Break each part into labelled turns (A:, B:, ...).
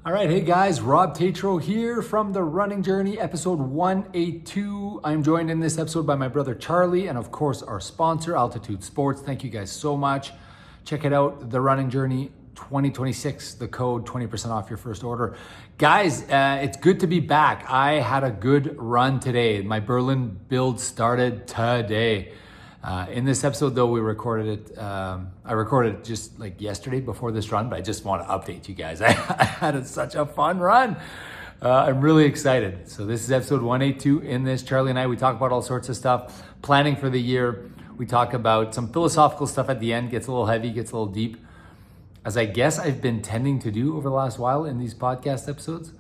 A: All right, hey guys, Rob Tatro here from The Running Journey, episode 182. I'm joined in this episode by my brother Charlie and, of course, our sponsor, Altitude Sports. Thank you guys so much. Check it out, The Running Journey 2026, the code 20% off your first order. Guys, it's good to be back. I had a good run today. My Berlin build started today. In this episode, though, we recorded it. I recorded it just like yesterday before this run, but I just want to update you guys. I had such a fun run. I'm really excited. So this is episode 182. In this, Charlie and I, we talk about all sorts of stuff, planning for the year. We talk about some philosophical stuff at the end, gets a little heavy, gets a little deep, as I guess I've been tending to do over the last while in these podcast episodes.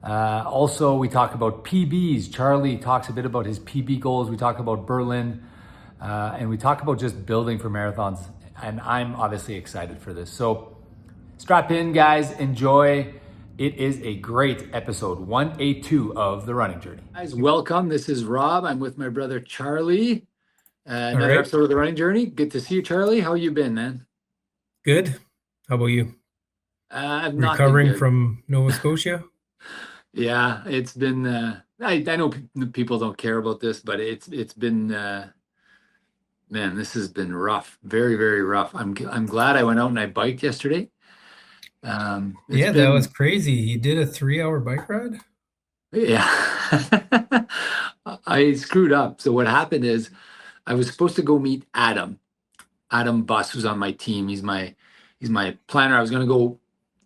A: Also, we talk about PBs. Charlie talks a bit about his PB goals. We talk about Berlin. And we talk about just building for marathons, and I'm obviously excited for this. So strap in, guys, enjoy. It is a great episode, 182 of The Running Journey. Guys, welcome. This is Rob. I'm with my brother Charlie. Another episode of The Running Journey. Good to see you, Charlie. How you been, man?
B: Good. How about you?
A: I've not
B: recovering from Nova Scotia?
A: Yeah, it's been, I know people don't care about this, but it's been, man, this has been rough. Very, very rough. I'm glad I went out and I biked yesterday.
B: That was crazy. You did a 3-hour bike ride?
A: Yeah. I screwed up. So what happened is I was supposed to go meet Adam Buss, who's on my team. He's my planner. I was going to go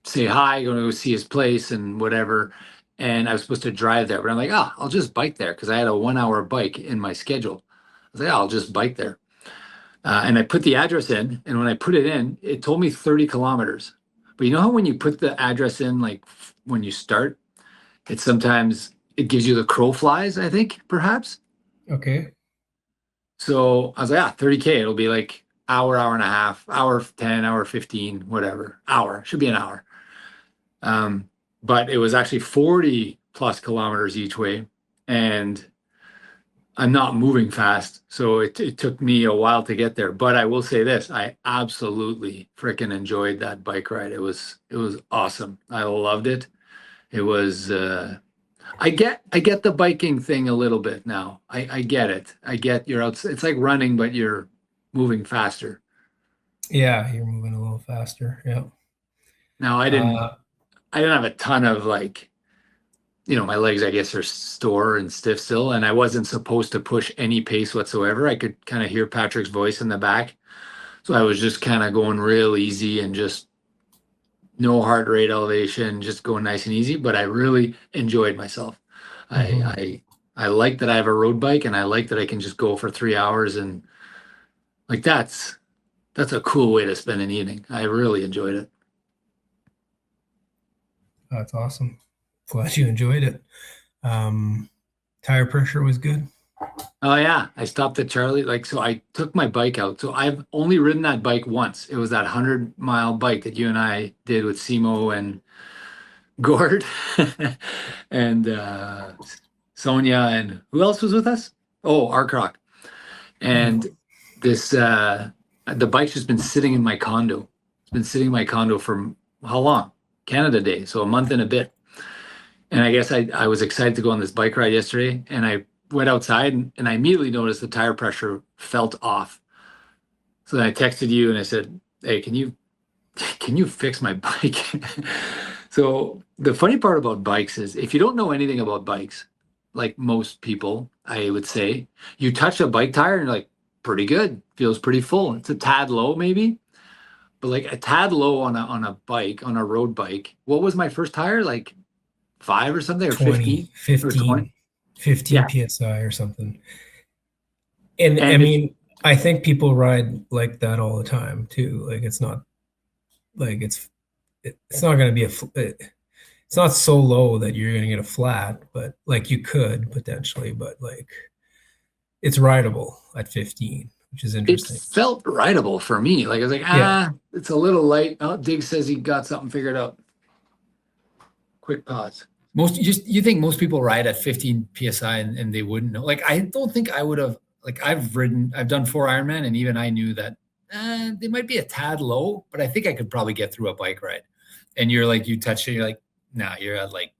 A: say hi, going to go see his place and whatever. And I was supposed to drive there, but I'm like, I'll just bike there because I had a 1-hour bike in my schedule. I was like, I'll just bike there. And I put the address in, and when I put it in, it told me 30 kilometers. But you know how when you put the address in, like when you start, it gives you the crow flies, I think, perhaps.
B: Okay.
A: So I was like, 30K, it'll be like hour and a half, hour 10, hour 15, whatever. Hour, should be an hour. But it was actually 40 plus kilometers each way. And I'm not moving fast, so it took me a while to get there. But I will say this: I absolutely freaking enjoyed that bike ride. It was awesome. I loved it. It was. I get the biking thing a little bit now. I get it. I get you're out. It's like running, but you're moving faster.
B: Yeah, you're moving a little faster. Yeah.
A: Now I didn't have a ton of like. My legs, I guess, are sore and stiff still, and I wasn't supposed to push any pace whatsoever. I could kind of hear Patrick's voice in the back. So I was just kind of going real easy and just no heart rate elevation, just going nice and easy. But I really enjoyed myself. Mm-hmm. I like that I have a road bike, and I like that I can just go for 3 hours. And like that's a cool way to spend an evening. I really enjoyed it.
B: That's awesome. Glad you enjoyed it. Tire pressure was good.
A: Oh yeah, I stopped at Charlie. So I took my bike out. So I've only ridden that bike once. It was that 100-mile bike that you and I did with Simo and Gord and Sonia, and who else was with us? Oh, Arkrock. And this the bike's just been sitting in my condo. It's been sitting in my condo for how long? Canada Day, so a month and a bit. And I guess I was excited to go on this bike ride yesterday, and I went outside and I immediately noticed the tire pressure felt off. So then I texted you and I said, hey, can you fix my bike? So the funny part about bikes is if you don't know anything about bikes, like most people, I would say, you touch a bike tire and you're like, pretty good, feels pretty full. It's a tad low maybe, but like a tad low on a bike, on a road bike. What was my first tire? Like 5 or something, or
B: 20, 15
A: or 20?
B: 15 psi or something. And I mean, I think people ride like that all the time too. Like it's not like it's not going to be it's not so low that you're going to get a flat, but like you could potentially, but like it's rideable at 15, which is interesting.
A: It felt rideable for me. Like I was like, it's a little light. Oh, Dig says he got something figured out. Quick pause. You think most people ride at 15 psi and they wouldn't know? Like, I don't think I would have. Like, I've done 4 Ironman, and even I knew that they might be a tad low, but I think I could probably get through a bike ride. And you're like, you touch it, you're like, nah, you're at like,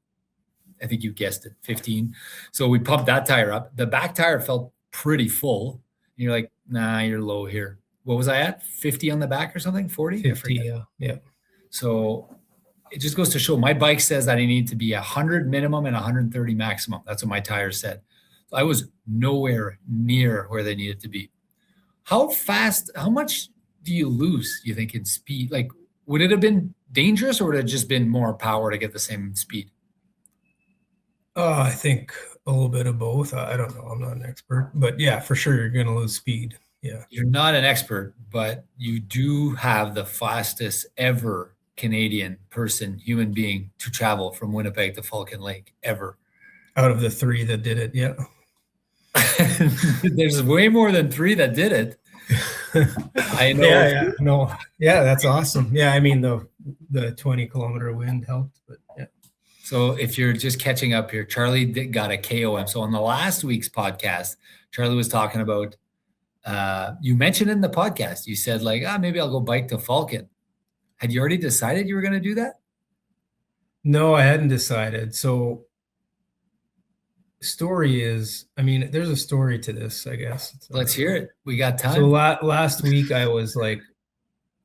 A: I think you guessed it, 15. So we pumped that tire up. The back tire felt pretty full. And you're like, nah, you're low here. What was I at? 50 on the back or something? 40?
B: 50, yeah.
A: So it just goes to show my bike says that I need to be 100 minimum and 130 maximum. That's what my tires said. So I was nowhere near where they needed to be. How much do you lose, you think, in speed? Like, would it have been dangerous or would it have just been more power to get the same speed?
B: I think a little bit of both. I don't know. I'm not an expert, but yeah, for sure you're going to lose speed. Yeah.
A: You're not an expert, but you do have the fastest ever Canadian person, human being, to travel from Winnipeg to Falcon Lake ever.
B: Out of the 3 that did it, yeah.
A: There's way more than 3 that did it. I know.
B: Yeah. No. Yeah, that's awesome. Yeah, I mean the 20-kilometer wind helped, but yeah.
A: So if you're just catching up here, Charlie got a KOM. So on the last week's podcast, Charlie was talking about, you mentioned in the podcast, you said like, maybe I'll go bike to Falcon. Had you already decided you were going to do that?
B: No, I hadn't decided. So story is, I mean, there's a story to this, I guess.
A: Let's hear it. We got time.
B: So last week I was like,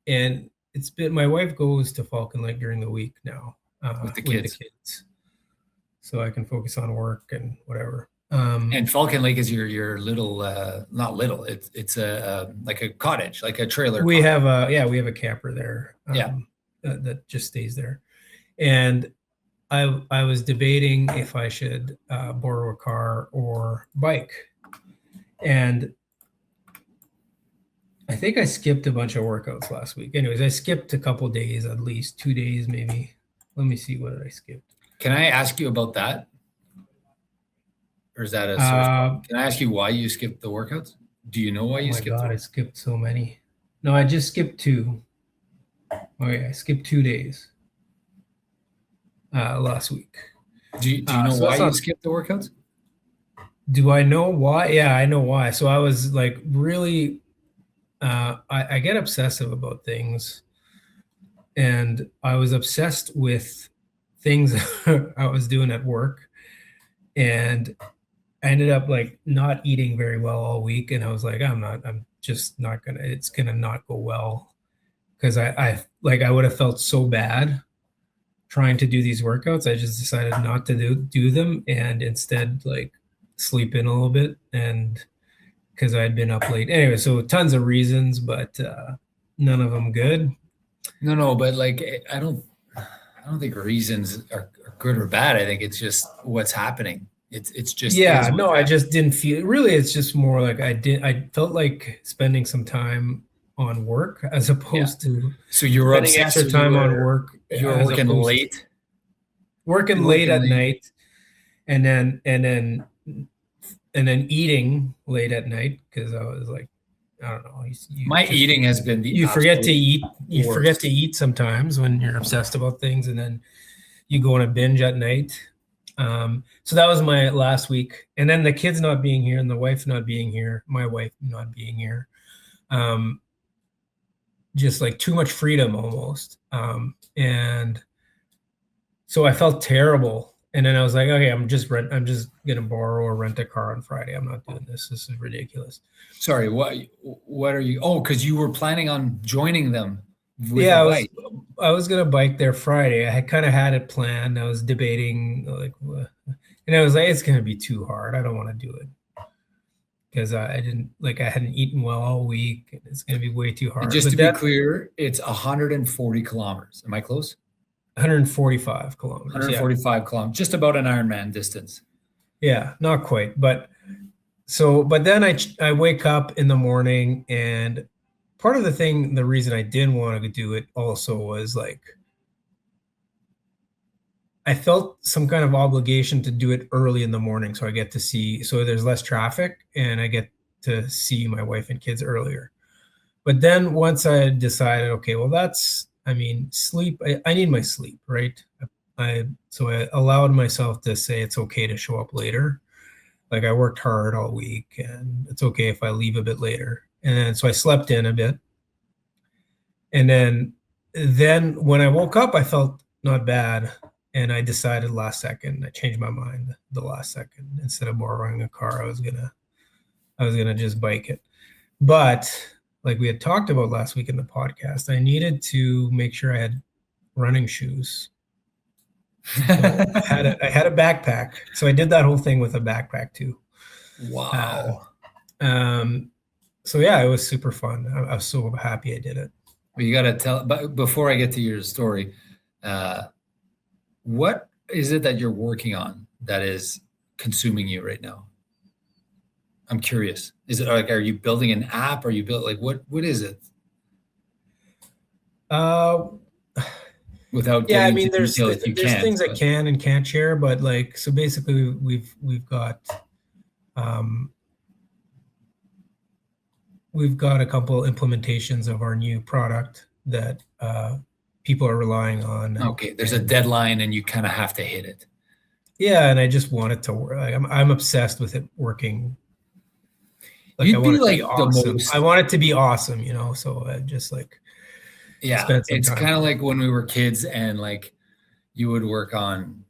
B: and it's been, my wife goes to Falcon Lake during the week now.
A: With the kids.
B: So I can focus on work and whatever.
A: And Falcon Lake is your little, not little, it's a like a cottage, like a trailer.
B: We have a camper there. That just stays there. And I was debating if I should borrow a car or bike. And I think I skipped a bunch of workouts last week. Anyways, I skipped a couple days, at least 2 days, maybe. Let me see, what did I skip?
A: Can I ask you about that? Or is that a source? Can I ask you why you skipped the workouts? Do you know why you skipped? Oh my God,
B: I skipped so many. No, I just skipped 2. Okay, I skipped 2 days last week.
A: Do you know why you skipped the workouts?
B: Do I know why? Yeah, I know why. So I was like really, I get obsessive about things. And I was obsessed with things I was doing at work. And I ended up like not eating very well all week. And I was like, I'm just not gonna, it's gonna not go well. Because I would have felt so bad trying to do these workouts. I just decided not to do them and instead like sleep in a little bit. And because I had been up late. Anyway, so tons of reasons, but none of them good.
A: No, but like I don't think reasons are good or bad. I think it's just what's happening. It's just
B: I just didn't feel really. It's just more like I felt like spending some time on work as opposed to
A: so you were
B: spending extra time on work.
A: You were working late.
B: Working late at night, and then eating late at night because I was like, I don't know.
A: My eating has been
B: you forget to eat. You forget to eat sometimes when you're obsessed about things, and then you go on a binge at night. So that was my last week, and then the kids not being here and the wife not being here, my wife not being here, just like too much freedom almost, and so I felt terrible. And then I was like, okay, I'm just gonna borrow or rent a car on Friday. I'm not doing this. This is ridiculous.
A: Sorry, what are you? Oh, because you were planning on joining them.
B: I was gonna bike there Friday. I had kind of had it planned. I was debating like, and I was like, it's gonna be too hard. I don't want to do it because I hadn't eaten well all week. And it's gonna be way too hard.
A: And just to be clear, it's 140 kilometers. Am I close?
B: 145 kilometers.
A: 145 kilometers, just about an Ironman distance.
B: Yeah, not quite, but then I wake up in the morning, and part of the reason I didn't want to do it also was like I felt some kind of obligation to do it early in the morning, so there's less traffic and I get to see my wife and kids earlier. But then once I decided, okay, well sleep, I need my sleep, right? So I allowed myself to say it's okay to show up later. Like I worked hard all week and it's okay if I leave a bit later. And so I slept in a bit. And then when I woke up, I felt not bad. And I decided last second, I changed my mind the last second. Instead of borrowing a car, I was gonna just bike it. But like we had talked about last week in the podcast, I needed to make sure I had running shoes. So I had a backpack. So I did that whole thing with a backpack too.
A: Wow.
B: So yeah, it was super fun. I was so happy I did it.
A: Well, you got to tell, but before I get to your story, what is it that you're working on that is consuming you right now? I'm curious. Is it like, are you building an app? Are you like, what is it? Without
B: yeah, I
A: getting
B: mean,
A: into
B: there's
A: detail if you
B: there's
A: can,
B: things I can and can't share, but like, so basically we've got a couple implementations of our new product that people are relying on.
A: Okay, there's a deadline and you kind of have to hit it.
B: Yeah, and I just want it to work. Like, I'm obsessed with it working. Like,
A: You'd
B: I want
A: be
B: it to
A: like
B: be
A: the
B: awesome.
A: most.
B: I want it to be awesome, you know. So I just like
A: Yeah, it's kind of like when we were kids and like you would work on,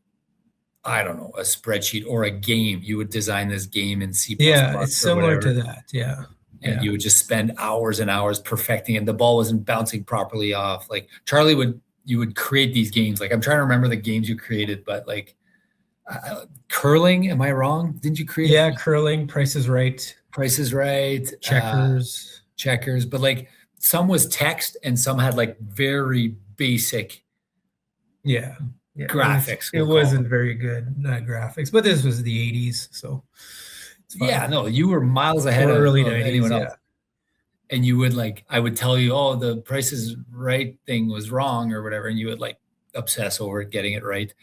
A: I don't know, a spreadsheet or a game. You would design this game in C++.
B: Yeah, it's
A: or
B: similar
A: whatever,
B: to that. Yeah.
A: and you would just spend hours and hours perfecting it. The ball wasn't bouncing properly off. Like you would create these games. Like I'm trying to remember the games you created, but like curling. Am I wrong? Didn't you create?
B: Yeah, curling. Price is Right.
A: Price is Right.
B: Checkers.
A: But like some was text and some had like very basic.
B: Yeah.
A: Graphics.
B: It wasn't very good graphics, but this was the 80s, so
A: yeah, no, you were miles ahead of
B: early 90s,
A: anyone else. And you would like, I would tell you, oh, the Price is Right thing was wrong or whatever, and you would like obsess over getting it right.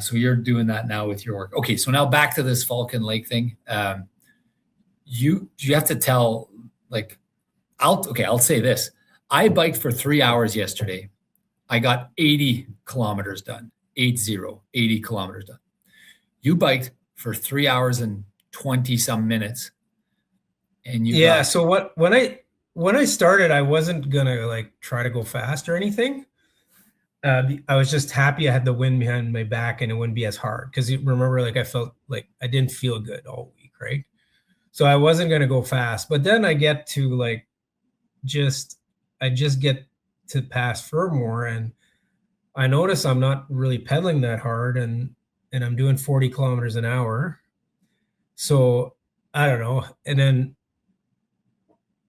A: So you're doing that now with your work. Okay, so now back to this Falcon Lake thing. You have to tell like, I'll say this. I biked for 3 hours yesterday. I got 80 kilometers done, 80 kilometers done. You biked for 3 hours and 20 some minutes. And
B: so when I started, I wasn't gonna like try to go fast or anything. I was just happy I had the wind behind my back and it wouldn't be as hard. Because you remember, like I felt like I didn't feel good all week, right? So I wasn't gonna go fast. But then I get to like I just get to pass Fermor and I notice I'm not really pedaling that hard and I'm doing 40 kilometers an hour. So I don't know. And then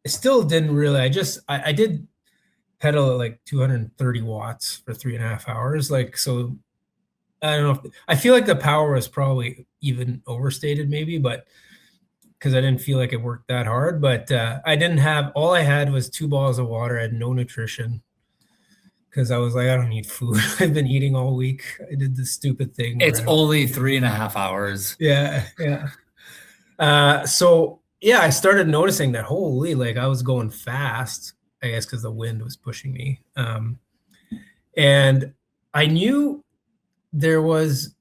B: I still didn't really, I did pedal at like 230 watts for 3.5 hours. Like, so I don't know. I feel like the power was probably even overstated maybe, but because I didn't feel like it worked that hard, but all I had was 2 bottles of water. I had no nutrition because I was like, I don't need food. I've been eating all week. I did this stupid thing.
A: It's only 3.5 hours.
B: Yeah. So yeah, I started noticing that, holy, like I was going fast, I guess because the wind was pushing me. And I knew there was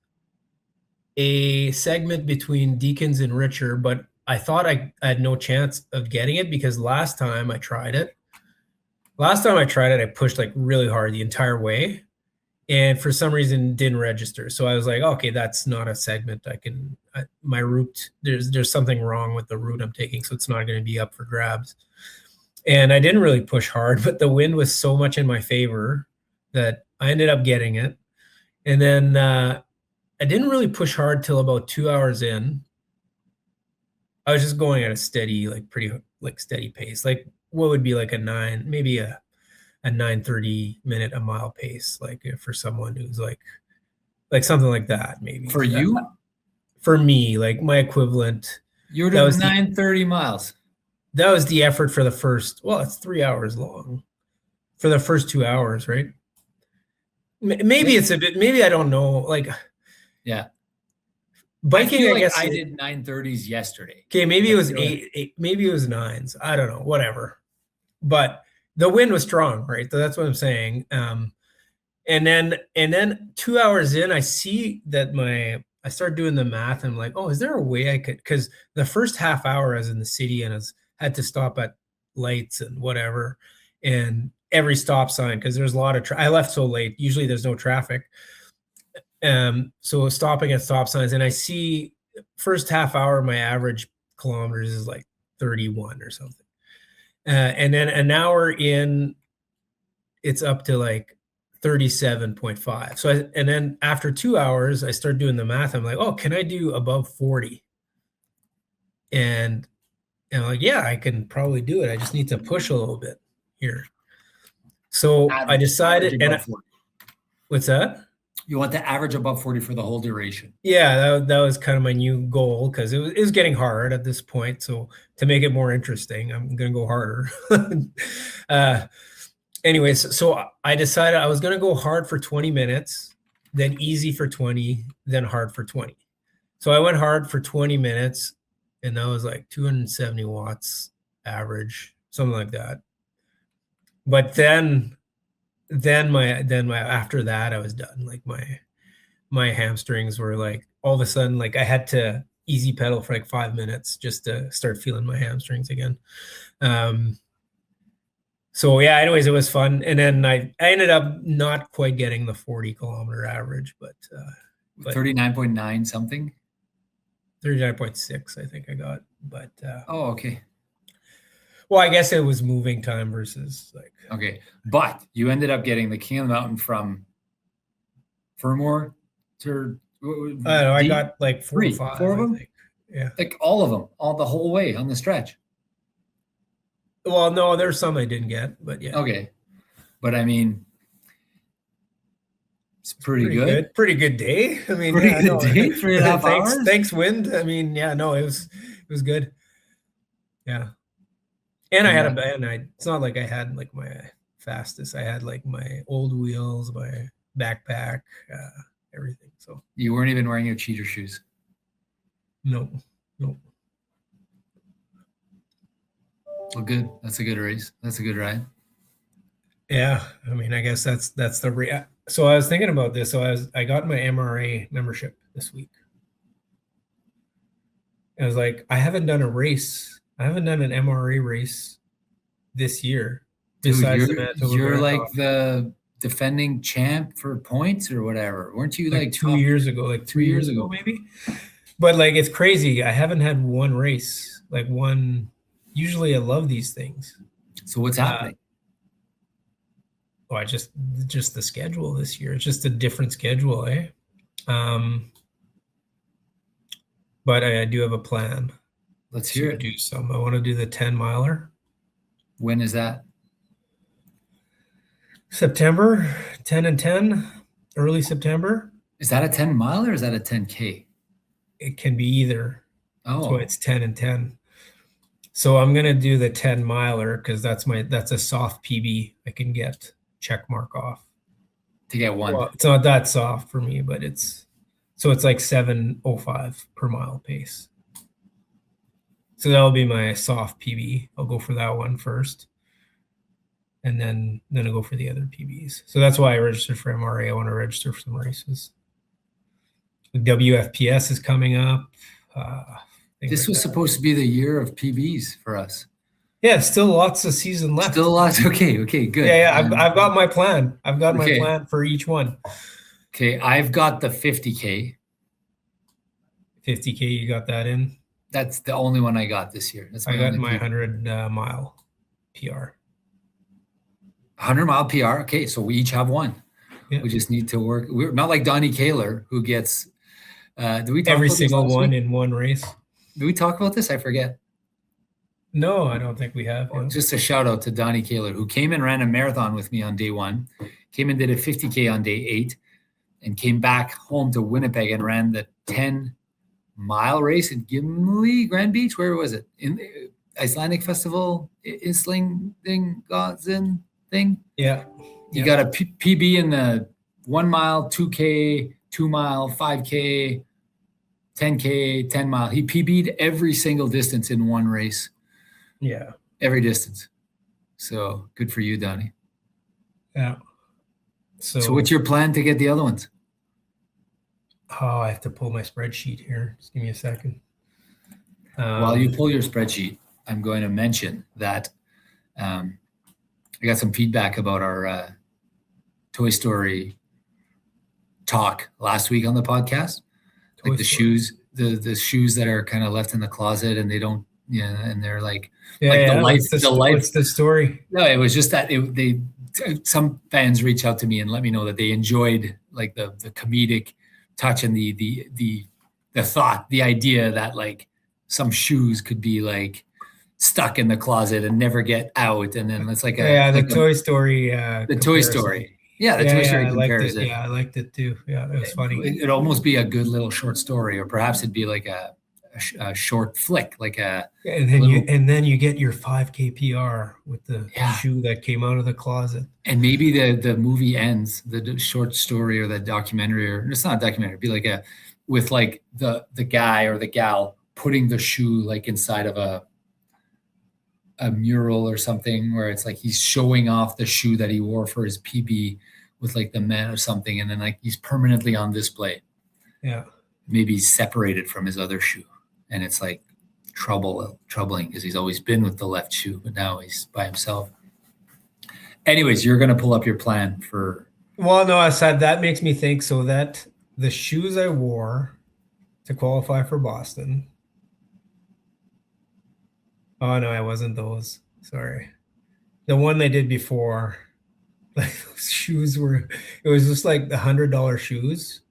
B: a segment between Deacons and Richer, but I thought I had no chance of getting it because last time I tried it, I pushed like really hard the entire way. And for some reason didn't register. So I was like, okay, that's not a segment my route, there's something wrong with the route I'm taking. So it's not going to be up for grabs. And I didn't really push hard, but the wind was so much in my favor that I ended up getting it. And then I didn't really push hard till about 2 hours in. I was just going at a steady, like pretty like steady pace. Like what would be like maybe a 9:30 minute a mile pace, like for someone who's like something like that, maybe.
A: For you?
B: For me, like my equivalent.
A: You were doing 930 miles.
B: That was the effort for the first, well, it's 3 hours long. For the first 2 hours, right? Maybe it's a bit, maybe I don't know. Like,
A: yeah.
B: Biking, I guess
A: I did 930s yesterday.
B: Okay, maybe it was eight, maybe it was 9s. I don't know, whatever. But the wind was strong, right? So that's what I'm saying. And then 2 hours in, I see that I start doing the math. And I'm like, oh, is there a way I could? Because the first half hour I was in the city and had to stop at lights and whatever, and every stop sign because there's a lot of. I left so late. Usually there's no traffic. So stopping at stop signs, and I see first half hour, my average kilometers is like 31 or something. And then an hour in, it's up to like 37.5. And then after 2 hours, I start doing the math. I'm like, oh, can I do above 40? And I'm like, yeah, I can probably do it. I just need to push a little bit here. So I decided, what's that?
A: You want to average above 40 for the whole duration.
B: Yeah, that was kind of my new goal, because it was getting hard at this point. So to make it more interesting, I'm going to go harder. Anyways, so I decided I was going to go hard for 20 minutes, then easy for 20, then hard for 20. So I went hard for 20 minutes, and that was like 270 watts average, something like that. But then after that, I was done. Like my hamstrings were like, all of a sudden, like I had to easy pedal for like 5 minutes just to start feeling my hamstrings again. So yeah, anyways, it was fun. And then I ended up not quite getting the 40 kilometer average, but
A: 39.9 something.
B: 39.6, I think I got. But
A: okay.
B: Well, I guess it was moving time versus like.
A: Okay, but you ended up getting the King of the Mountain from Fermor to.
B: I don't know. I got like four of them. I think. Yeah,
A: like all of them, all the whole way on the stretch.
B: Well, no, there's some I didn't get, but yeah.
A: Okay, but I mean, it's pretty good.
B: Pretty good day. I mean,
A: pretty good day. 3.5 hours.
B: Thanks, wind. I mean, yeah, no, it was good. Yeah. And I had it's not like I had like my fastest. I had like my old wheels, my backpack, everything. So
A: you weren't even wearing your cheater shoes.
B: No.
A: Well, good. That's a good race. That's a good ride.
B: Yeah, I mean, I guess that's the So I was thinking about this. So I got my MRA membership this week. I was like, I haven't done a race. I haven't done an MRA race this year.
A: Besides you're like the defending champ for points or whatever. Weren't you like
B: 2 years ago, like 3 years ago maybe? But like, it's crazy. I haven't had one race, like one. Usually I love these things.
A: So what's happening?
B: Just the schedule this year. It's just a different schedule, eh? But I do have a plan.
A: Let's hear it.
B: Do some. I want to do the 10 miler.
A: When is that?
B: September, 10 and 10, early September.
A: Is that a 10 mile or is that a 10K?
B: It can be either.
A: Oh.
B: So it's 10 and 10. So I'm going to do the 10 miler because that's a soft PB I can get check mark off.
A: To get one.
B: Well, it's not that soft for me, but it's like 7:05 per mile pace. So that'll be my soft PB. I'll go for that one first. And then I'll go for the other PBs. So that's why I registered for MRA. I want to register for some races. The WFPS is coming up.
A: This was supposed to be the year of PBs for us.
B: Yeah, still lots of season left.
A: Still lots. Okay, good.
B: Yeah. I've got my plan. I've got my plan for each one.
A: Okay, I've got the 50K.
B: 50K, you got that in?
A: That's the only one I got this year.
B: I got my 100-mile PR.
A: 100-mile PR. Okay, so we each have one. Yeah. We just need to work. We're not like Donnie Kaler, who gets. Do we talk
B: every
A: about
B: single one in one race?
A: Did we talk about this? I forget.
B: No, I don't think we have.
A: Well, just a shout out to Donnie Kaler, who came and ran a marathon with me on day 1, came and did a 50K on day 8, and came back home to Winnipeg and ran the 10-mile race in Gimli, Grand Beach. Where was it? In the Icelandic Festival, Isling thing.
B: Yeah.
A: You got a PB in the 1 mile, 2K, 2 mile, 5K, 10K, 10 mile. He PB'd every single distance in one race.
B: Yeah.
A: Every distance. So good for you, Donnie.
B: Yeah.
A: So what's your plan to get the other ones?
B: Oh, I have to pull my spreadsheet here. Just give me a second.
A: While you pull your spreadsheet, I'm going to mention that I got some feedback about our Toy Story talk last week on the podcast, like the shoes, the shoes that are kind of left in the closet and they don't, and they're like,
B: What's the story?
A: No, it was just that some fans reach out to me and let me know that they enjoyed like the comedic touch and the thought, the idea that like some shoes could be like stuck in the closet and never get out, and then it's like
B: Toy Story.
A: The Toy Story. Yeah, the Toy Story comparison.
B: I liked it too. Yeah, it was funny.
A: It'd almost be a good little short story, or perhaps it'd be like a short flick, like a.
B: And then you get your 5K PR with the shoe that came out of the closet.
A: And maybe the movie ends, the short story or the documentary, or it's not a documentary, it'd be like with like the guy or the gal putting the shoe like inside of a mural or something, where it's like he's showing off the shoe that he wore for his PB with like the men or something, and then like he's permanently on display.
B: Yeah.
A: Maybe he's separated from his other shoe, and it's like troubling because he's always been with the left shoe, but now he's by himself. Anyways, you're gonna pull up your plan for.
B: Well, no, I said that makes me think so that the shoes I wore to qualify for Boston. Oh no, it wasn't those. Sorry. The one they did before, like those shoes it was just like the $100 shoes.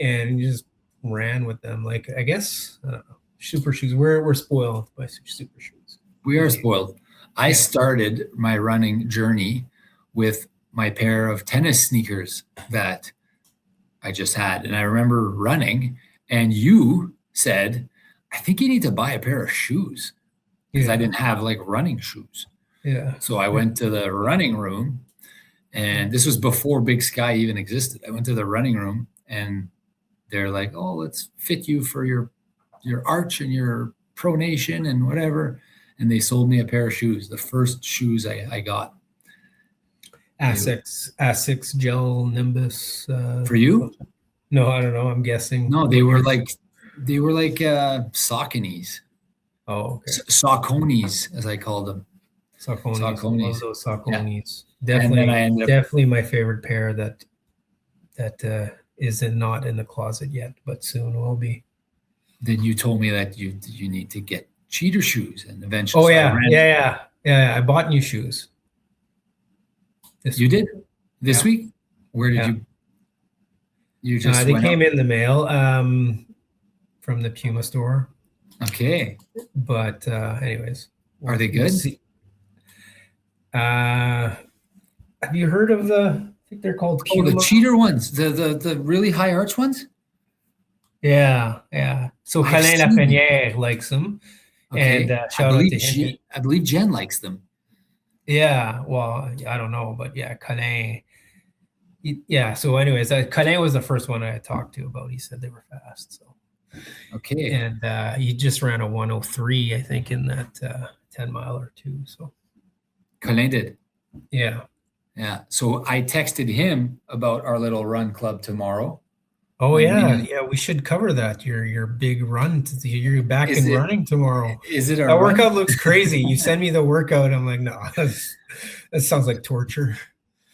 B: And you just ran with them. Like, I guess, I don't know, super shoes. We're spoiled by super shoes.
A: We are spoiled. I started my running journey with my pair of tennis sneakers that I just had. And I remember running, and you said, I think you need to buy a pair of shoes. Because I didn't have like running shoes.
B: Yeah.
A: So I went to the running room, and this was before Big Sky even existed. I went to the running room, and they're like, oh, let's fit you for your arch and your pronation and whatever. And they sold me a pair of shoes, the first shoes I got.
B: Asics Gel Nimbus.
A: For you?
B: No, I don't know. I'm guessing.
A: No, they were like Sauconys.
B: Oh, okay.
A: Sauconys, as I called them.
B: Sauconys. I love those Sauconys.
A: Yeah.
B: Definitely my favorite pair that is not in the closet yet, but soon will be.
A: Then you told me that you need to get cheater shoes, and eventually.
B: Oh yeah. I bought new shoes.
A: You did this week? Where did you? You just
B: they came in the mail from the Puma store.
A: Okay.
B: But anyways,
A: are they good?
B: Have you heard of I think they're called
A: Puma? The cheater ones, the really high arch ones?
B: Yeah. So Alain Lafreniere likes them.
A: Okay.
B: And shout out to him.
A: I believe Jen likes them.
B: Yeah, well, I don't know, but yeah, Alain. Yeah, so anyways, Alain was the first one I had talked to about. He said they were fast, so.
A: Okay.
B: And he just ran a 103, I think, in that 10 miler too. So
A: Colin did.
B: Yeah.
A: So I texted him about our little run club tomorrow.
B: Oh yeah. We should cover that. Your big run. You're back running tomorrow.
A: Is it?
B: That workout looks crazy. You send me the workout. I'm like, no, that sounds like torture.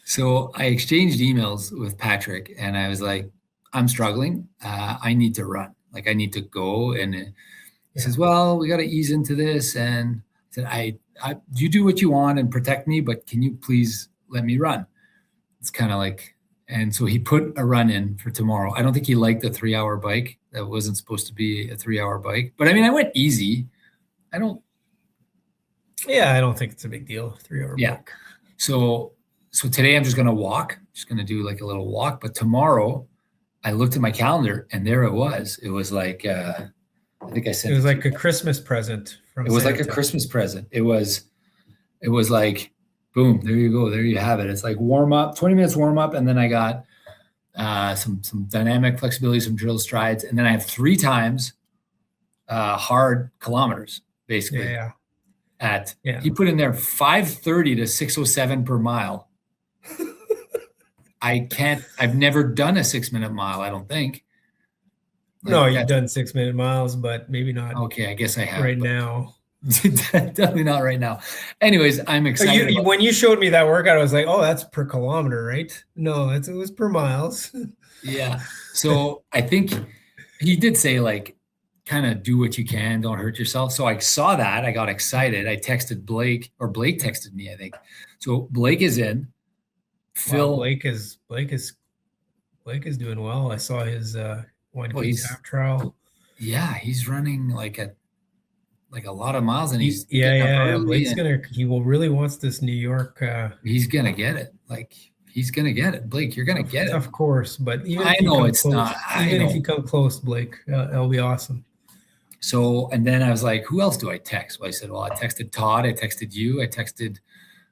A: So I exchanged emails with Patrick, and I was like, I'm struggling. I need to run. Like I need to go. And he says, well, we got to ease into this. And I said, you do what you want and protect me, but can you please let me run? It's kind of like, and so he put a run in for tomorrow. I don't think he liked the 3-hour bike. That wasn't supposed to be a 3-hour bike, but I mean, I went easy. I don't think it's a big deal. 3-hour bike. So today I'm just going to walk, just going to do like a little walk. But tomorrow I looked at my calendar, and there it was. It was like, I think I said,
B: it was like a Christmas present from Santa.
A: It was like a Christmas present. It was like, boom, there you go. There you have it. It's like warm up, 20 minutes warm up. And then I got some dynamic flexibility, some drill strides. And then I have 3 times hard kilometers, basically. He put in there 5:30 to 6:07 per mile. I've never done a 6-minute mile, I don't think.
B: No, you've done 6-minute miles, but maybe not.
A: Okay, I guess I have.
B: Right now.
A: Definitely not right now. Anyways, I'm excited.
B: When you showed me that workout, I was like, oh, that's per kilometer, right? No, it was per miles.
A: Yeah. So I think he did say, like, kind of do what you can, don't hurt yourself. So I saw that. I got excited. I texted Blake, or Blake texted me, I think. So Blake is in. Phil.
B: Wow, Blake is doing well. I saw his tap trial.
A: Yeah, he's running like a lot of miles, and he's
B: Blake's he will really wants this New York.
A: He's gonna get it. Like, he's gonna get it. Blake, you're gonna get it.
B: Of course, but even
A: I know it's
B: close,
A: not.
B: If you come close, Blake, it'll be awesome.
A: So, and then I was like, who else do I text? Well, I said, well, I texted Todd, I texted you, I texted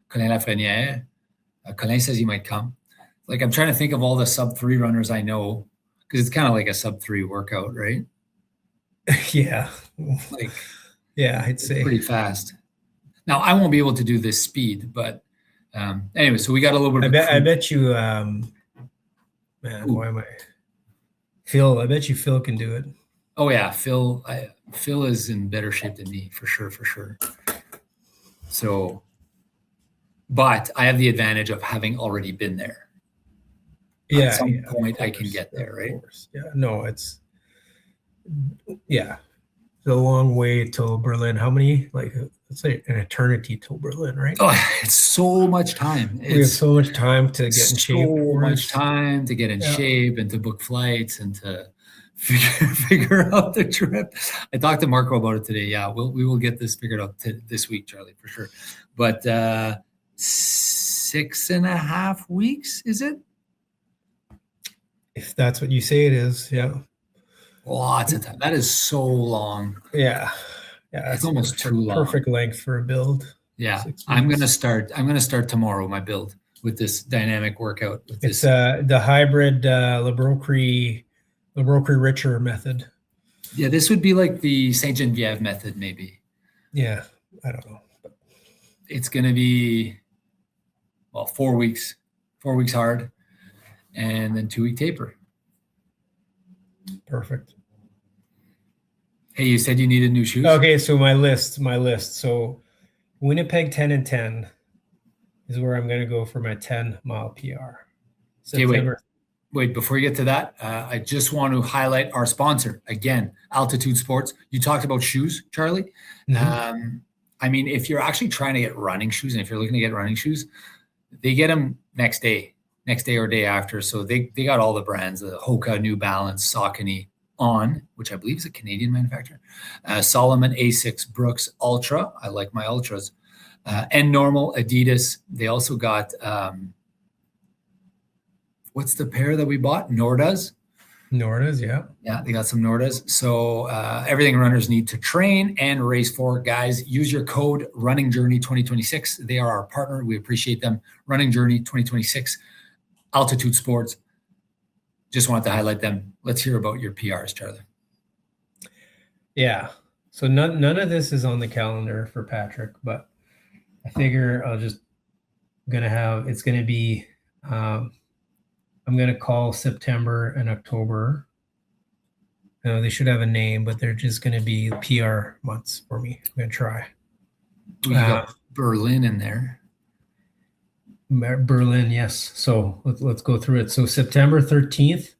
A: Colin Lafreniere. Colin says he might come. Like, I'm trying to think of all the sub-3 runners I know, because it's kind of like a sub-3 workout, right?
B: Yeah.
A: Like,
B: yeah, I'd say
A: pretty fast. Now, I won't be able to do this speed, but anyway, so we got a little bit
B: I bet you, man, why am I? Phil, I bet you Phil can do it.
A: Oh, yeah, Phil is in better shape than me, for sure. So, but I have the advantage of having already been there.
B: Yeah.
A: At some point, I can get there, right?
B: Yeah. No, it's a long way till Berlin. How many? Like, let's say an eternity till Berlin, right?
A: Oh, it's so much time.
B: We have so much time to get in shape.
A: So much time to get in shape and to book flights and to figure out the trip. I talked to Marco about it today. Yeah, we will get this figured out this week, Charlie, for sure. But 6.5 weeks, is it?
B: If that's what you say it is, yeah.
A: Lots of time. That is so long.
B: Yeah.
A: It's almost too long.
B: Perfect length for a build.
A: Yeah. I'm gonna start tomorrow my build with this dynamic workout.
B: It's the hybrid Labroquerie Richer method.
A: Yeah, this would be like the Saint Genevieve method, maybe.
B: Yeah, I don't know.
A: It's gonna be 4 weeks. 4 weeks hard, and then 2-week taper.
B: Perfect.
A: Hey, you said you needed new shoes?
B: Okay, so my list. So Winnipeg 10 and 10 is where I'm going to go for my 10-mile PR.
A: Okay, wait, before you get to that, I just want to highlight our sponsor again, Altitude Sports. You talked about shoes, Charlie. Mm-hmm. I mean, if you're actually trying to get running shoes, and if you're looking to get running shoes, they get them next day or day after. So they got all the brands, the Hoka, New Balance, Saucony, On, which I believe is a Canadian manufacturer, Solomon, Asics, Brooks, Ultra. I like my Ultras. And Normal, Adidas. They also got, what's the pair that we bought? Nordas, yeah. Yeah, they got some Nordas. So everything runners need to train and race for. Guys, use your code Running Journey 2026. They are our partner. We appreciate them. Running Journey 2026, Altitude Sports. Just wanted to highlight them. Let's hear about your PRs, Charlie.
B: Yeah. So none of this is on the calendar for Patrick, but I figure it's going to be, I'm going to call September and October. They should have a name, but they're just going to be PR months for me. I'm going to try.
A: We got Berlin in there.
B: Berlin, yes. So let's go through it. So September 13th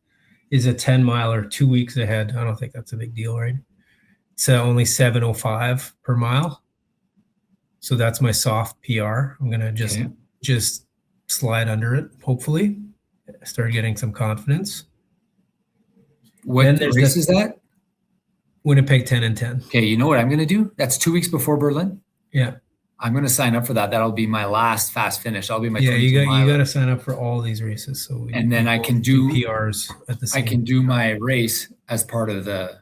B: is a 10-miler, 2 weeks ahead. I don't think that's a big deal, right? It's only 7:05 per mile. So that's my soft PR. I'm gonna just slide under it. Hopefully, start getting some confidence.
A: What race is that?
B: Winnipeg 10 and 10.
A: Okay, you know what I'm gonna do? That's 2 weeks before Berlin.
B: Yeah.
A: I'm going to sign up for that. That'll be my last fast finish. That'll be my
B: you got to sign up for all these races. So
A: and then I can do
B: PRs at the same
A: I can do my race as part of the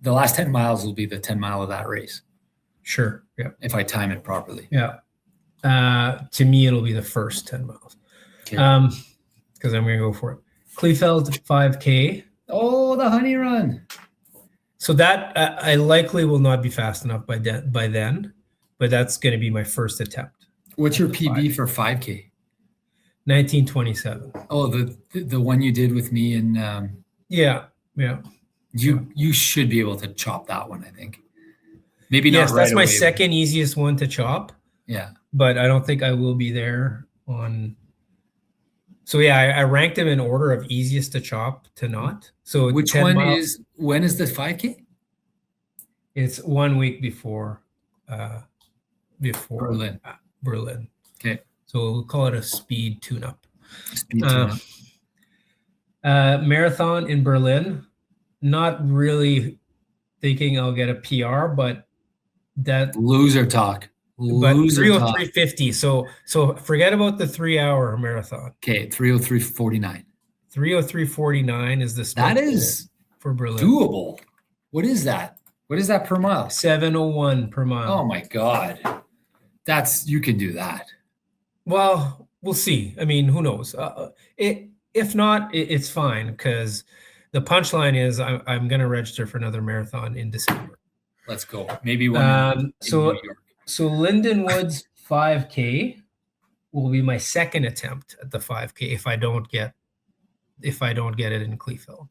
A: last 10 miles will be the 10 mile of that race.
B: Sure. Yeah.
A: If I time it properly.
B: Yeah. To me, it'll be the first 10 miles. Okay. Because I'm going to go for it. Kleefeld 5K.
A: Oh, the honey run.
B: So that I likely will not be fast enough by then. But that's going to be my first attempt.
A: What's your PB for 5K?
B: 1927.
A: Oh, the one you did with me in
B: yeah.
A: You should be able to chop that one, I think. Maybe not
B: Yes,
A: right
B: that's my
A: away.
B: second easiest one to chop.
A: Yeah.
B: But I don't think I will be there on. So yeah, I ranked them in order of easiest to chop to not. So
A: Which
B: 10
A: one
B: mile,
A: is, when is the 5K?
B: it's 1 week before
A: Berlin.
B: Berlin.
A: Okay.
B: So we'll call it a speed tune-up.
A: Speed tune-up.
B: Marathon in Berlin. Not really thinking I'll get a PR, but
A: Loser talk.
B: But
A: Loser talk.
B: 3:03:50. So forget about the 3-hour marathon.
A: Okay, 3:03:49.
B: 3:03:49 is the
A: That is
B: for Berlin.
A: doable. What is that? What is that per mile?
B: 7:01 per mile.
A: Oh my God. You can do that.
B: Well, we'll see. I mean, who knows? If not, it's fine because the punchline is I'm going to register for another marathon in December.
A: Let's go. Maybe one in New York.
B: So Lindenwood's 5K will be my second attempt at the 5K if I don't get it in Kleefeld.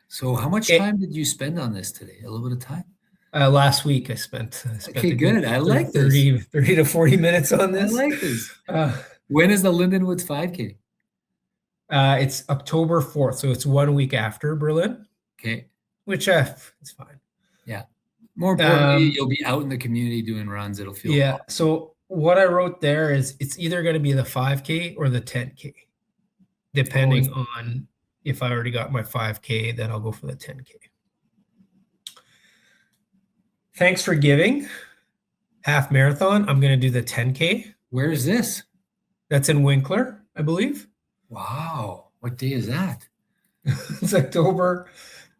A: So how much time did you spend on this today? A little bit of time?
B: Last week I spent
A: okay, good. I like
B: 30 to 40 minutes on this.
A: I like this. When is the Lindenwoods 5K?
B: It's October 4th, so it's 1 week after Berlin.
A: Okay.
B: Which it's fine.
A: Yeah. More importantly, you'll be out in the community doing runs. It'll feel
B: awesome. So what I wrote there is it's either going to be the 5K or the 10K, depending on if I already got my 5K, then I'll go for the 10K. Thanks for giving. Half marathon. I'm going to do the 10K.
A: Where is this?
B: That's in Winkler, I believe.
A: Wow. What day is that?
B: It's October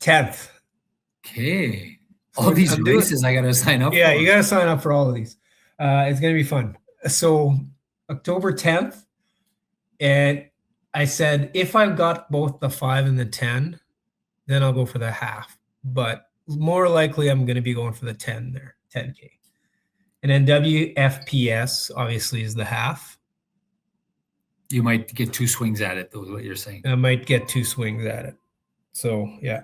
B: 10th.
A: Okay. All these races I got to sign up for.
B: Yeah, you got to sign up for all of these. It's going to be fun. So October 10th. And I said, if I've got both the 5 and the 10, then I'll go for the half. But more likely, I'm going to be going for the 10 there, 10K. And then WFPS, obviously, is the half.
A: You might get 2 swings at it, though, is what you're saying.
B: I might get 2 swings at it. So, yeah,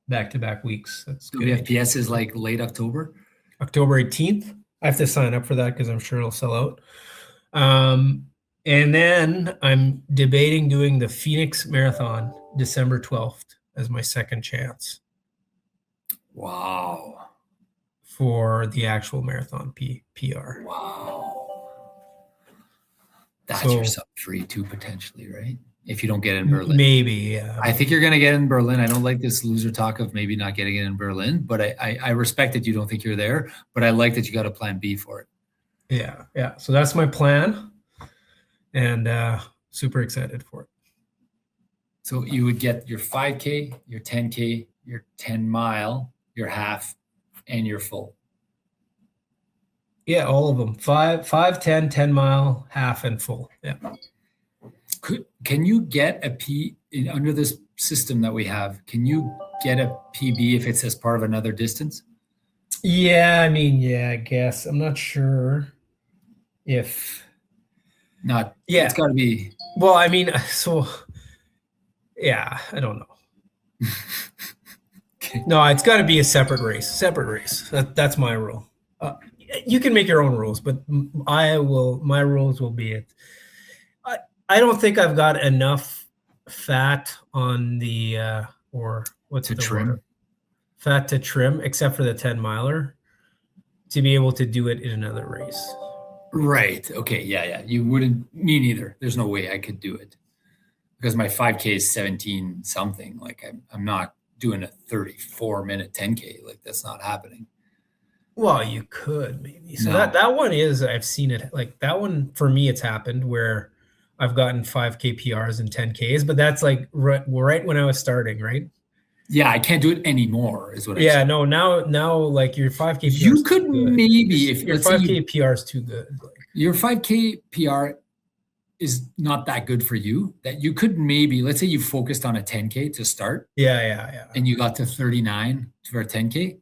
B: back-to-back weeks. That's good.
A: WFPS is like late October?
B: October 18th. I have to sign up for that because I'm sure it'll sell out. And then I'm debating doing the Phoenix Marathon December 12th as my second chance.
A: Wow.
B: For the actual marathon PR.
A: Wow. That's yourself free too, potentially, right? If you don't get in Berlin.
B: Maybe, yeah.
A: I think you're going to get in Berlin. I don't like this loser talk of maybe not getting it in Berlin, but I respect that you don't think you're there, but I like that you got a plan B for it.
B: Yeah. So that's my plan. And super excited for it.
A: So you would get your 5K, your 10K, your 10 mile, your half, and your full.
B: Yeah, all of them. 5, 10, 10 mile, half, and full. Yeah.
A: Can you get a under this system that we have? Can you get a PB if it's as part of another distance?
B: Yeah, I mean, I guess. I'm not sure if.
A: It's got to be.
B: Well, I mean, so. Yeah, I don't know. Okay. No, it's got to be a separate race. That's my rule. You can make your own rules, but my rules will be it. I don't think I've got enough fat on the
A: trim.
B: Fat to trim, except for the 10 miler, to be able to do it in another race.
A: Right. Okay. Yeah. You wouldn't. Me neither. There's no way I could do it because my 5K is 17 something. Like I'm not doing a 34-minute 10K. Like that's not happening.
B: Well, you could maybe. So that one is, I've seen it. Like that one for me, it's happened where I've gotten 5K PRs and 10Ks, but that's like right when I was starting, right?
A: Yeah, I can't do it anymore. Is what.
B: Yeah, no. Now, like your 5K PR.
A: You could maybe if
B: your 5K PR is too good. Like,
A: your 5K PR is not that good for you. That you could maybe, let's say you focused on a 10K to start.
B: Yeah.
A: And you got to 39 for a 10K.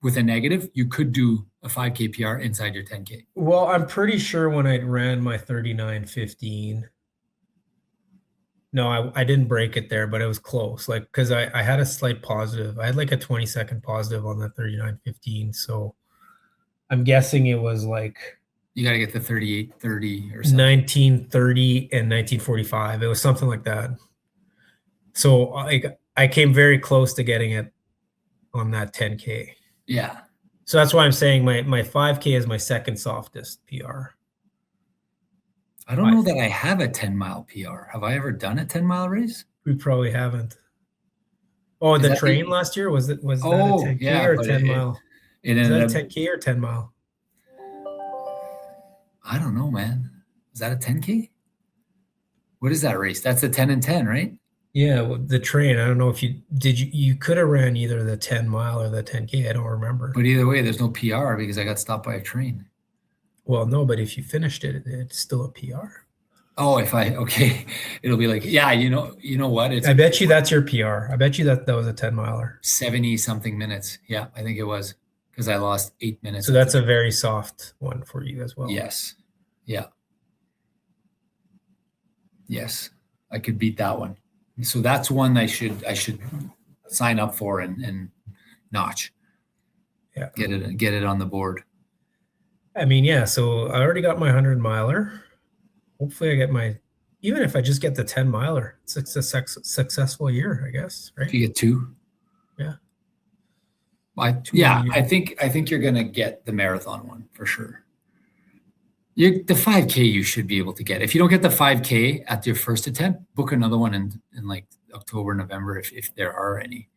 A: With a negative, you could do a 5K PR inside your 10K.
B: Well, I'm pretty sure when I ran my 39:15. No, I didn't break it there, but it was close. Like, because I had a slight positive. I had like a 20-second positive on the 39:15. So I'm guessing it was like
A: You got to get the 38:30 or something.
B: 1930 and 1945. It was something like that. So I came very close to getting it on that 10K.
A: Yeah.
B: So that's why I'm saying my 5K is my second softest PR.
A: I don't know that I have a 10-mile PR. Have I ever done a 10-mile race?
B: We probably haven't. Oh, the train last year, was that a 10K or a 10-mile? Is that a 10K or 10-mile?
A: I don't know, man. Is that a 10K? What is that race? That's a 10 and 10, right?
B: Yeah, well, the train. I don't know if you could have ran either the 10-mile or the 10K. I don't remember.
A: But either way, there's no PR because I got stopped by a train.
B: Well, no, but if you finished it, it's still a PR.
A: Oh, okay, it'll be like, yeah, you know what?
B: I bet you that's your PR. I bet you that was a 10-miler.
A: 70 something minutes. Yeah, I think it was because I lost 8 minutes.
B: So that's a very soft one for you as well.
A: Yes. Yeah. Yes, I could beat that one. So that's one I should sign up for and notch.
B: Yeah.
A: Get it on the board.
B: I mean, yeah. So I already got my 100-miler. Hopefully, I get even if I just get the 10-miler, it's a successful year, I guess. Right?
A: If you get 2.
B: Yeah.
A: I think you're gonna get the marathon one for sure. The 5K you should be able to get. If you don't get the 5K at your first attempt, book another one in like October, November, if there are any.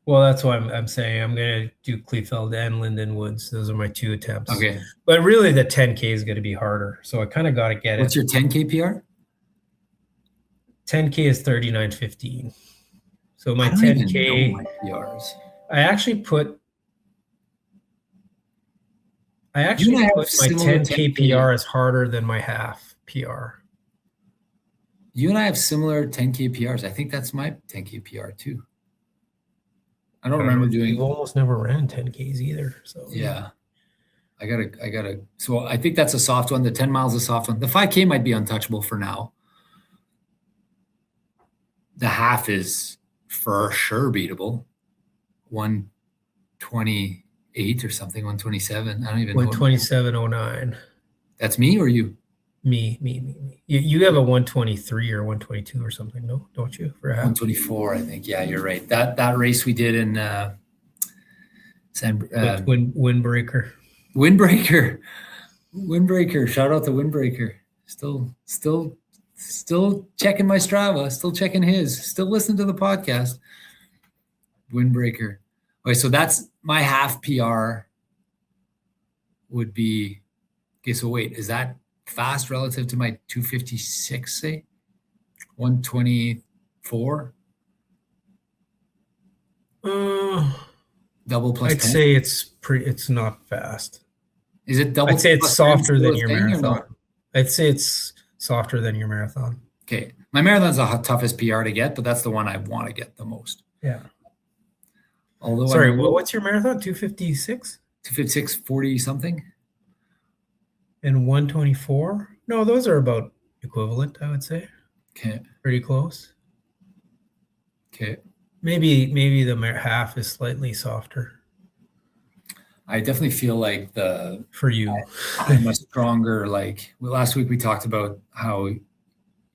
B: Well, that's why I'm saying I'm going to do Kleefeld and Linden Woods. Those are my 2 attempts.
A: Okay.
B: But really, the 10K is going to be harder. So I kind of got to get
A: What's your 10K PR?
B: 10K is 39:15. So my
A: I don't
B: 10K.
A: even know my PRs.
B: I actually put my 10K PR is harder than my half PR.
A: You and I have similar 10K PRs. I think that's my 10K PR too. I don't remember doing.
B: You've almost never ran 10Ks either. So
A: yeah, I gotta. So I think that's a soft one. The 10 miles is a soft one. The 5K might be untouchable for now. The half is for sure beatable. 128 or something. 127. I don't even know.
B: 127.09.
A: That's me or you?
B: Me. You have a 123 or 122 or something, no? Don't you? For half?
A: 124, I think. Yeah, you're right. That race we did in
B: Windbreaker.
A: Windbreaker. Shout out to Windbreaker. Still checking my Strava. Still checking his. Still listening to the podcast. Windbreaker. Okay, so that's my half PR. Would be okay. So wait, is that fast relative to my 256, say 124? Double plus
B: I'd
A: 10?
B: say it's not fast.
A: Is it double?
B: I'd say it's softer than your marathon. I'd say it's softer than your marathon.
A: Okay, my marathon's the toughest PR to get, but that's the one I want to get the most.
B: Yeah.
A: Although
B: sorry, what's your marathon? 256?
A: 256, 40 something.
B: And 124? No, those are about equivalent, I would say.
A: Okay.
B: Pretty close.
A: Okay.
B: Maybe the half is slightly softer.
A: I definitely feel like
B: for you,
A: I'm a stronger, last week we talked about how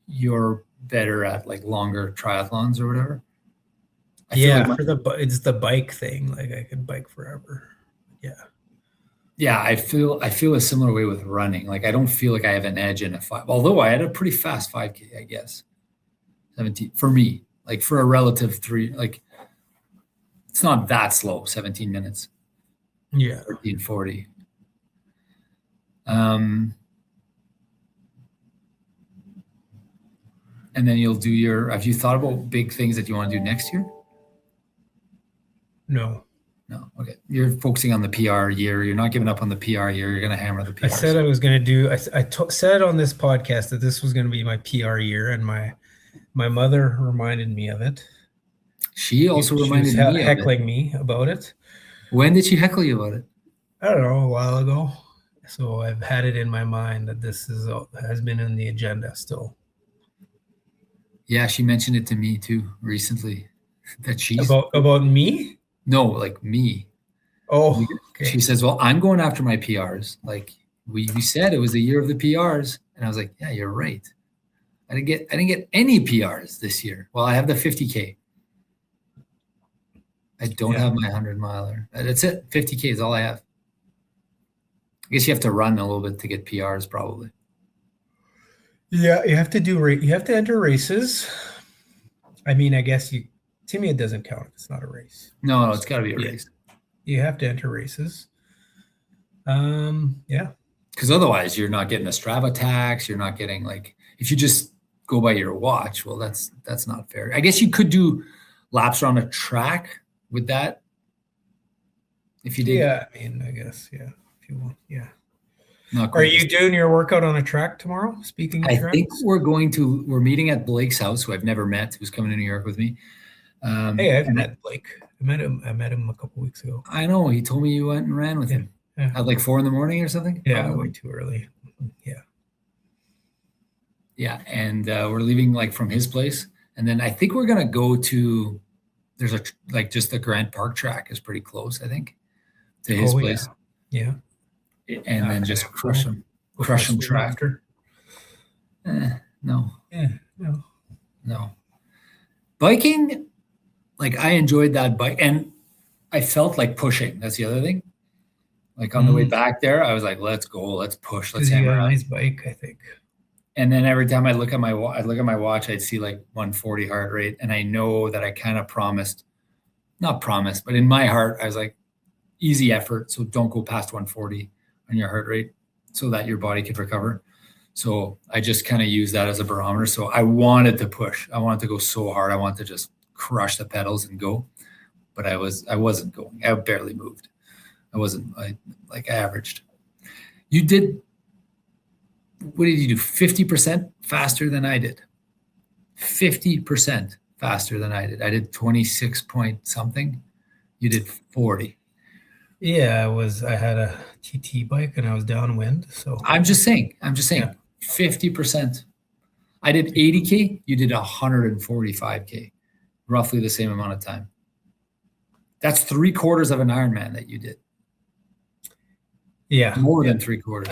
A: you're better at like longer triathlons or whatever.
B: Yeah, it's the bike thing. Like I can bike forever. Yeah.
A: Yeah, I feel a similar way with running. Like I don't feel like I have an edge in a 5, although I had a pretty fast 5K, I guess. 17 for me, like for a relative 3, like it's not that slow, 17 minutes.
B: Yeah.
A: 13:40. And then you'll do have you thought about big things that you want to do next year?
B: No.
A: Okay. You're focusing on the PR year. You're not giving up on the PR year. You're going to hammer the PR.
B: I said I was going to do, I said on this podcast that this was going to be my PR year, and my mother reminded me of it.
A: She also reminded me of it.
B: Heckling me about it.
A: When did she heckle you about it?
B: I don't know, a while ago. So I've had it in my mind that this has been in the agenda still.
A: Yeah, she mentioned it to me too recently. That she's
B: about me?
A: No, like me.
B: Oh, okay.
A: She says, well, I'm going after my PRs. Like we said it was the year of the PRs. And I was like, yeah, you're right. I didn't get any PRs this year. Well, I have the 50K. I don't have my 100-miler. That's it. 50K is all I have. I guess you have to run a little bit to get PRs probably.
B: Yeah, you have to enter races. I mean, I guess to me it doesn't count. It's not a race.
A: No, it's got to be a race.
B: You have to enter races. Yeah.
A: Because otherwise you're not getting a Strava tax. You're not getting if you just go by your watch, well, that's not fair. I guess you could do laps around a track with that. If you did.
B: Yeah, I mean, I guess, yeah. If you want, yeah.
A: Are
B: you doing your workout on a track tomorrow? Speaking of tracks?
A: I think we're meeting at Blake's house, who I've never met, who's coming to New York with me.
B: Hey, I've met Blake. I met him a couple weeks ago.
A: I know. He told me you went and ran with him at 4 a.m. or something.
B: Yeah, way too early. Yeah.
A: Yeah, and we're leaving from his place, and then I think we're gonna go to. There's just the Grant Park track is pretty close, I think, to his place.
B: Yeah.
A: And then just crush them track.
B: After.
A: No.
B: Yeah,
A: no. Biking, I enjoyed that bike, and I felt like pushing. That's the other thing. On the way back there, I was like, "Let's go, let's push, let's hammer out."
B: Nice bike, I think.
A: And then every time I look at my watch, I'd see 140 heart rate, and I know that I kind of not promised, but in my heart, I was like, easy effort, so don't go past 140 on your heart rate, so that your body could recover. So I just kind of use that as a barometer. So I wanted to push. I wanted to go so hard. I wanted to just crush the pedals and go, but I wasn't going. I barely moved. I averaged. You did. What did you do? 50% faster than I did. 50% faster than I did. I did 26 point something. You did 40.
B: Yeah, I had a TT bike and I was downwind. So
A: I'm just saying, 50%. I did 80K. You did 145K, roughly the same amount of time. That's 3/4 of an Ironman that you did.
B: Yeah.
A: More than 3/4.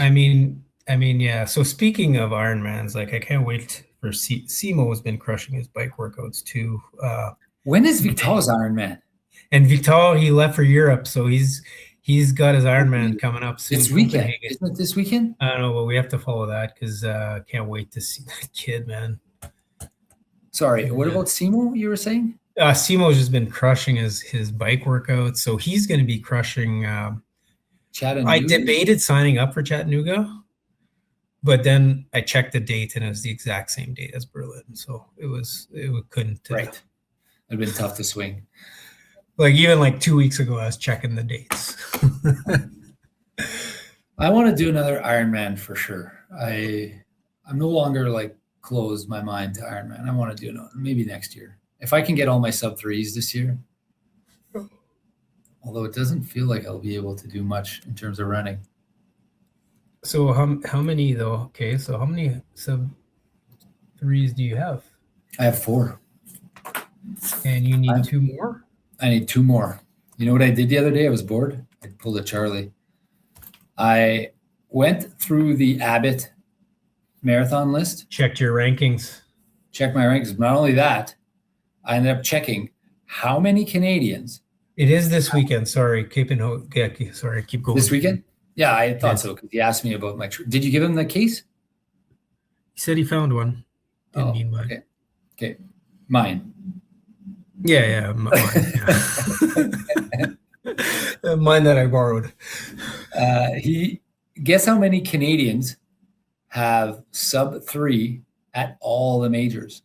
B: I mean, yeah. So speaking of Ironmans, I can't wait for Simo has been crushing his bike workouts too.
A: When is Vital's Ironman?
B: And Vital, he left for Europe, so he's got his Ironman coming up soon.
A: This weekend, isn't it this weekend?
B: I don't know, but we have to follow that because can't wait to see that kid, man.
A: Sorry, what about Simo? You were saying?
B: Simo's just been crushing his bike workouts, so he's going to be crushing.
A: Chattanooga.
B: I debated signing up for Chattanooga, but then I checked the date and it was the exact same date as Berlin, so it couldn't.
A: Right, it'd been tough to swing.
B: Even 2 weeks ago, I was checking the dates.
A: I want to do another Ironman for sure. I'm no longer closed my mind to Ironman. I want to do another, maybe next year. If I can get all my sub-3s this year. Although it doesn't feel like I'll be able to do much in terms of running.
B: So how many though? Okay, so how many sub-3s do you have?
A: I have 4.
B: And you need 2 more?
A: I need 2 more. You know what I did the other day? I was bored. I pulled a Charlie. I went through the Abbott marathon list.
B: Checked your rankings.
A: Checked my rankings. Not only that, I ended up checking how many Canadians.
B: It is this weekend. Sorry, keep going.
A: This weekend? Yeah, I thought so because he asked me about my. Did you give him the case?
B: He said he found one. Didn't need mine.
A: Okay, mine.
B: Yeah, mine. Mine that I borrowed.
A: Guess how many Canadians have sub-3 at all the majors?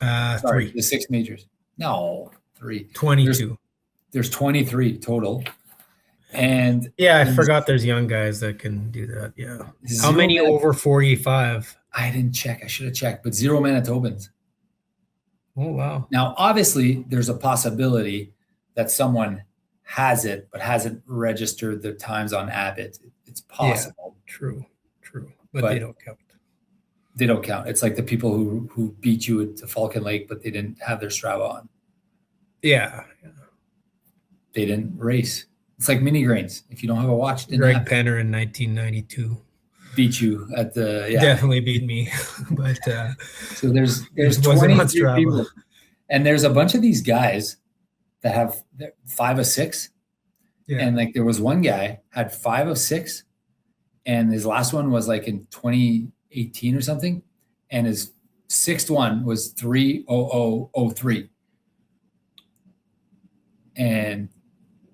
B: 3.
A: The 6 majors. No, 3.
B: 22.
A: There's 23 total. And
B: I forgot there's young guys that can do that. Yeah. How many over 45?
A: I didn't check. I should have checked, but 0 Manitobans.
B: Oh, wow.
A: Now, obviously, there's a possibility that someone has it, but hasn't registered their times on Abbott. It's possible.
B: Yeah, true. But they don't count.
A: They don't count. It's like the people who beat you at the Falcon Lake, but they didn't have their Strava on.
B: Yeah.
A: They didn't race. It's like mini grains. If you don't have a watch,
B: Greg Penner in 1992
A: beat you at the
B: definitely beat me. But
A: so there's 23 people, and there's a bunch of these guys that have 5 of 6. Yeah. And like there was one guy had 5 of 6, and his last one was like in 2018 or something, and his 6th one was 3:00:03, and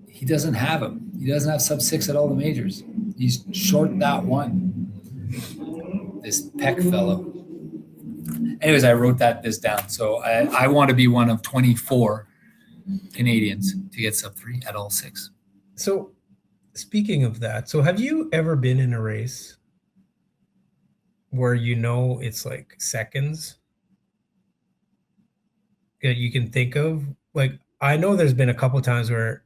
A: he doesn't have him. He doesn't have sub 6 at all the majors. He's short that one. This Peck fellow. Anyways, I wrote this down. So I want to be one of 24 Canadians to get sub 3 at all 6.
B: So speaking of that, so have you ever been in a race where it's like seconds that you can think of? Like, I know there's been a couple times where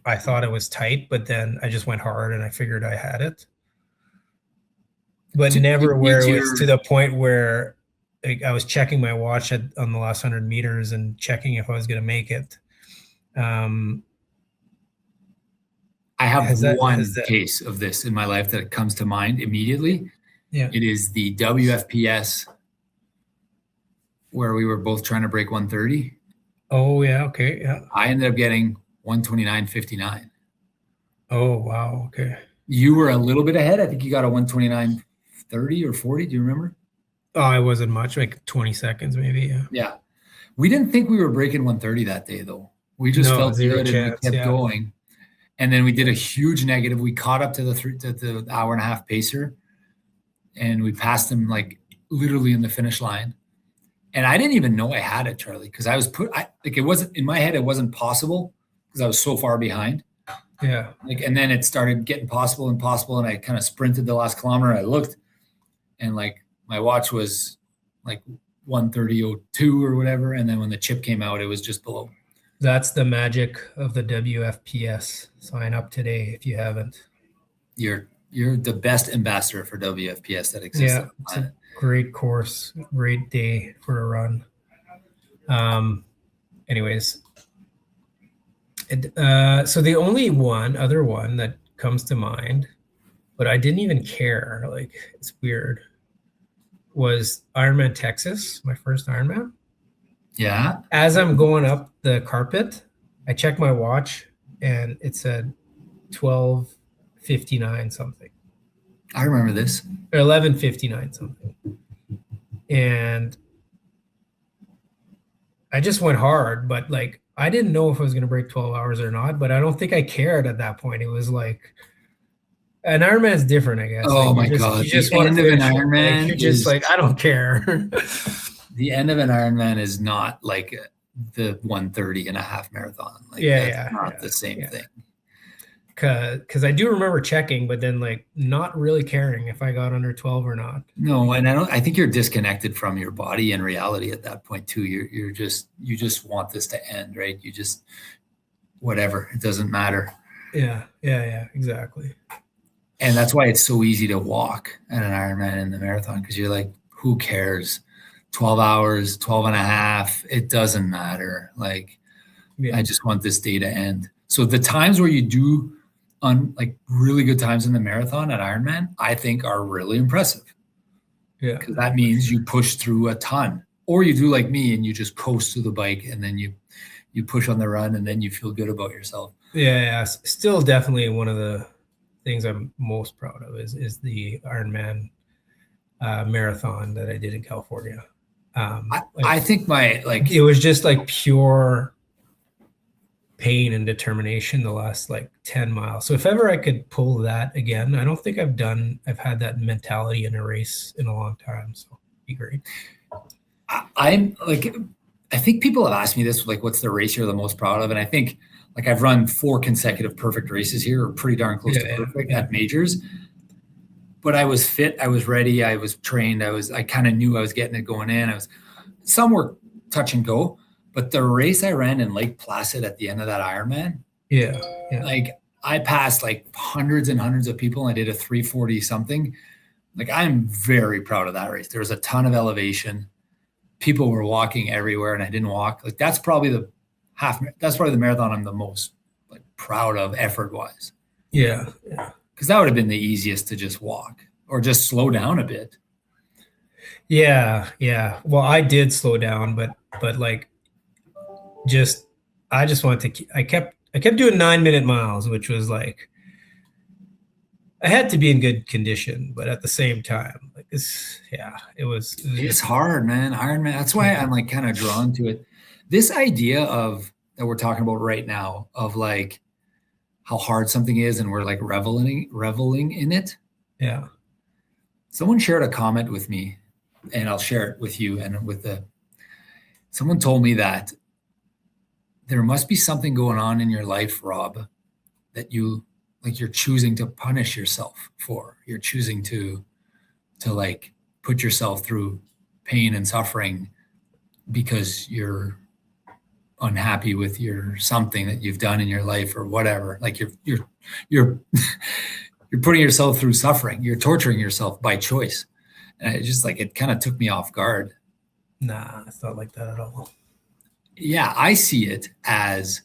B: I thought it was tight, but then I just went hard and I figured I had it. But never where it was to the point where I was checking my watch on the last 100 meters and checking if I was going to make it.
A: I have one case of this in my life that comes to mind immediately.
B: Yeah.
A: It is the WFPS where we were both trying to break 130.
B: Oh, yeah. Okay. Yeah.
A: I ended up getting 129.59.
B: Oh, wow. Okay.
A: You were a little bit ahead. I think you got a 129.30 or 40. Do you remember?
B: Oh, I wasn't much, like 20 seconds maybe. Yeah.
A: Yeah. We didn't think we were breaking 130 that day, though. We just felt good and we kept going. And then we did a huge negative. We caught up to the hour and a half pacer, and we passed him like literally in the finish line. And I didn't even know I had it, Charlie, because I was it wasn't in my head. It wasn't possible because I was so far behind.
B: Yeah.
A: And then it started getting possible, and I kind of sprinted the last kilometer. I looked, and like my watch was like 1:30:02 or whatever. And then when the chip came out, it was just below.
B: That's the magic of the WFPS. Sign up today if you haven't.
A: You're the best ambassador for WFPS that exists.
B: Yeah, it's a great course, great day for a run. Anyways, so the only other one that comes to mind, but I didn't even care, like it's weird, was Ironman Texas, my first Ironman.
A: Yeah.
B: As I'm going up the carpet, I checked my watch and it said 12:59 something.
A: I remember this.
B: Or 11:59 something. And I just went hard, but like I didn't know if I was going to break 12 hours or not, but I don't think I cared at that point. It was like an Ironman is different, I guess.
A: Oh, like, my God.
B: You just want to finish an Ironman. Like, you're just like, I don't care.
A: The end of an Ironman is not like the 1:30.5 marathon. Like, that's not the same thing.
B: Because I do remember checking, but then like not really caring if I got under 12 or not.
A: No, and I think you're disconnected from your body and reality at that point too. You just want this to end, right? You just whatever, it doesn't matter.
B: Yeah, exactly.
A: And that's why it's so easy to walk at an Ironman in the marathon, because you're like, who cares? 12 hours, 12 and a half, it doesn't matter. Like, I just want this day to end. So the times where you do like really good times in the marathon at Ironman, I think are really impressive.
B: Yeah.
A: Because that means you push through a ton. Or you do like me and you just coast through the bike, and then you push on the run, and then you feel good about yourself.
B: Yeah. Still definitely one of the things I'm most proud of is the Ironman marathon that I did in California.
A: I think
B: it was just like pure pain and determination the last like 10 miles. So if ever I could pull that again, I don't think I've had that mentality in a race in a long time. So it'd be great.
A: I'm like, I think people have asked me this, like, what's the race you're the most proud of? And I think like I've run 4 consecutive perfect races here, or pretty darn close to perfect at majors. But I was fit, I was ready, I was trained, I kind of knew I was getting it going in. Some were touch and go, but the race I ran in Lake Placid at the end of that Ironman, like I passed like hundreds and hundreds of people, and I did a 3:40 something. Like, I'm very proud of that race. There was a ton of elevation. People were walking everywhere, and I didn't walk. Like, that's probably the marathon I'm the most like proud of effort wise.
B: Yeah.
A: Because that would have been the easiest to just walk or just slow down a bit.
B: Yeah. Well, I did slow down, but like I just wanted to I kept doing 9-minute miles, which was like I had to be in good condition, but at the same time, like it was
A: It's hard, man. Ironman. That's why I'm like kind of drawn to it. This idea of that we're talking about right now of like how hard something is and we're like reveling in it.
B: Yeah.
A: Someone shared a comment with me, and I'll share it with you and someone told me that there must be something going on in your life, Rob, that you're choosing to punish yourself for. You're choosing to like put yourself through pain and suffering because you're unhappy with your something that you've done in your life or whatever. Like you're you're putting yourself through suffering. You're torturing yourself by choice. And it kind of took me off guard.
B: Nah, it's not like that at all.
A: Yeah, I see it as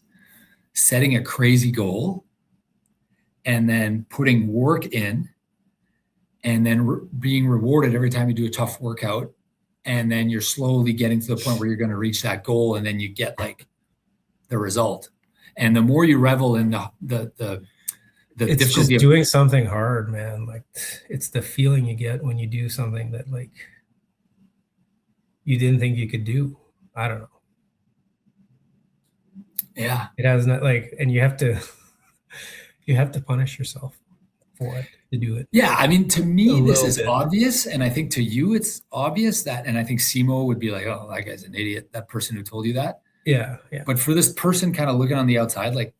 A: setting a crazy goal and then putting work in and then being rewarded every time you do a tough workout. And then you're slowly getting to the point where you're going to reach that goal, and then you get like the result. And the more you revel in the
B: it's just doing something hard, man. Like it's the feeling you get when you do something that like you didn't think you could do. I don't know.
A: Yeah.
B: It has not like, and you have to punish yourself for it to do it.
A: Yeah. I mean, to me, this is obvious. And I think to you, it's obvious that, and I think Simo would be like, oh, that guy's an idiot. That person who told you that.
B: Yeah.
A: But for this person kind of looking on the outside, like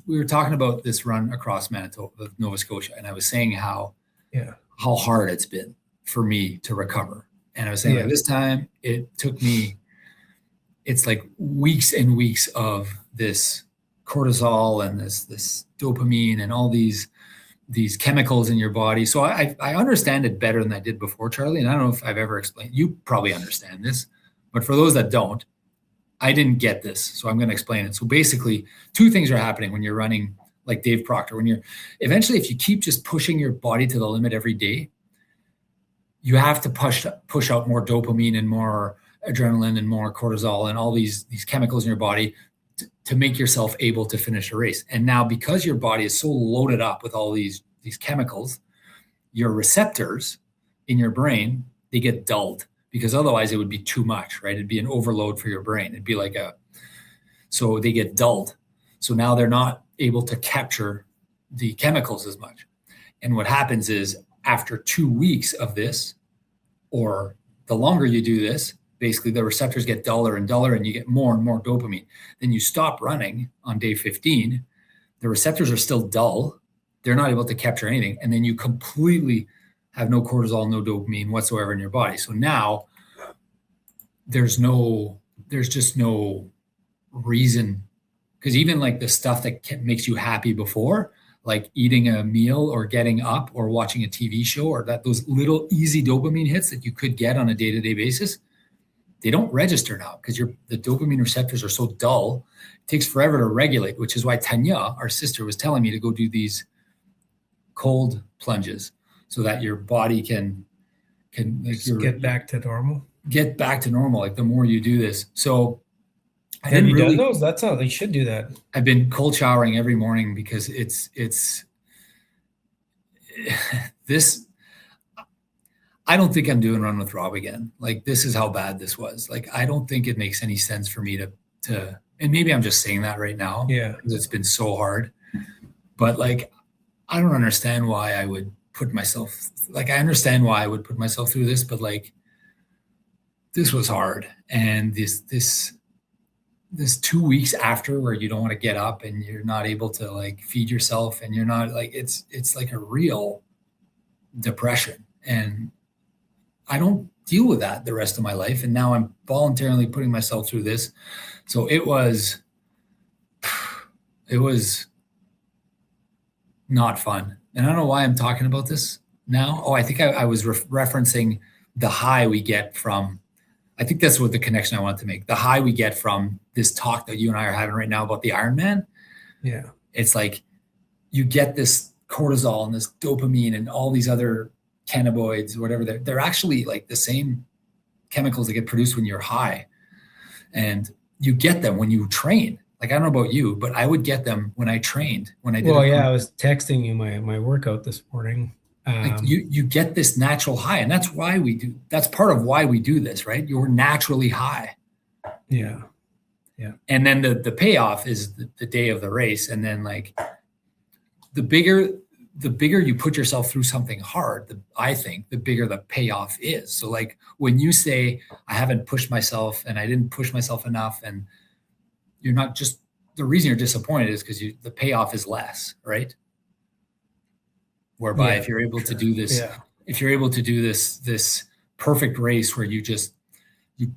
A: we were talking about this run across Manitoba, Nova Scotia. And I was saying how hard it's been for me to recover. And I was saying like, this time it took me, it's like weeks and weeks of this cortisol and this dopamine and all these chemicals in your body. So I understand it better than I did before, Charlie. And I don't know if I've ever explained, you probably understand this, but for those that don't, I didn't get this. So I'm going to explain it. So basically 2 things are happening when you're running like Dave Proctor. Eventually, if you keep just pushing your body to the limit every day, you have to push out more dopamine and more adrenaline and more cortisol and all these chemicals in your body to make yourself able to finish a race. And now because your body is so loaded up with all these chemicals, your receptors in your brain, they get dulled because otherwise it would be too much, right? It'd be an overload for your brain. It'd be like so they get dulled. So now they're not able to capture the chemicals as much. And what happens is after 2 weeks of this, or the longer you do this, basically the receptors get duller and duller and you get more and more dopamine. Then you stop running on day 15. The receptors are still dull. They're not able to capture anything. And then you completely have no cortisol, no dopamine whatsoever in your body. So now there's just no reason, because even like the stuff that makes you happy before, like eating a meal or getting up or watching a TV show, or those little easy dopamine hits that you could get on a day-to-day basis, they don't register now because the dopamine receptors are so dull. It takes forever to regulate, which is why Tanya, our sister, was telling me to go do these cold plunges so that your body can
B: get back to normal.
A: Get back to normal. Like the more you do this. So
B: have you done those? That's how they should do that.
A: I've been cold showering every morning because it's this. I don't think I'm doing Run with Rob again. Like this is how bad this was. Like I don't think it makes any sense for me to and maybe I'm just saying that right now.
B: Yeah.
A: Because it's been so hard. But like I don't understand why I would put myself I understand why I would put myself through this, but like this was hard. And this 2 weeks after where you don't want to get up and you're not able to like feed yourself and you're not like it's like a real depression. And I don't deal with that the rest of my life. And now I'm voluntarily putting myself through this. So it was not fun. And I don't know why I'm talking about this now. Oh, I think I was referencing the high we get from, I think that's what the connection I wanted to make. The high we get from this talk that you and I are having right now about the Ironman.
B: Yeah.
A: it's like you get this cortisol and this dopamine and all these other cannabinoids, whatever. They're actually like the same chemicals that get produced when you're high. And you get them when you train. Like, I don't know about you, but I would get them when I trained, when I did.
B: Well, yeah, I was texting you my workout this morning.
A: Like you get this natural high, and that's why that's part of why we do this, right? You're naturally high.
B: Yeah. Yeah.
A: And then the payoff is the day of the race. And then like the bigger you put yourself through something hard, I think the bigger the payoff is. So like when you say, I haven't pushed myself and I didn't push myself enough, and you're not just, the reason you're disappointed is because the payoff is less, right? Whereby if you're able to do this, if you're able to do this perfect race where you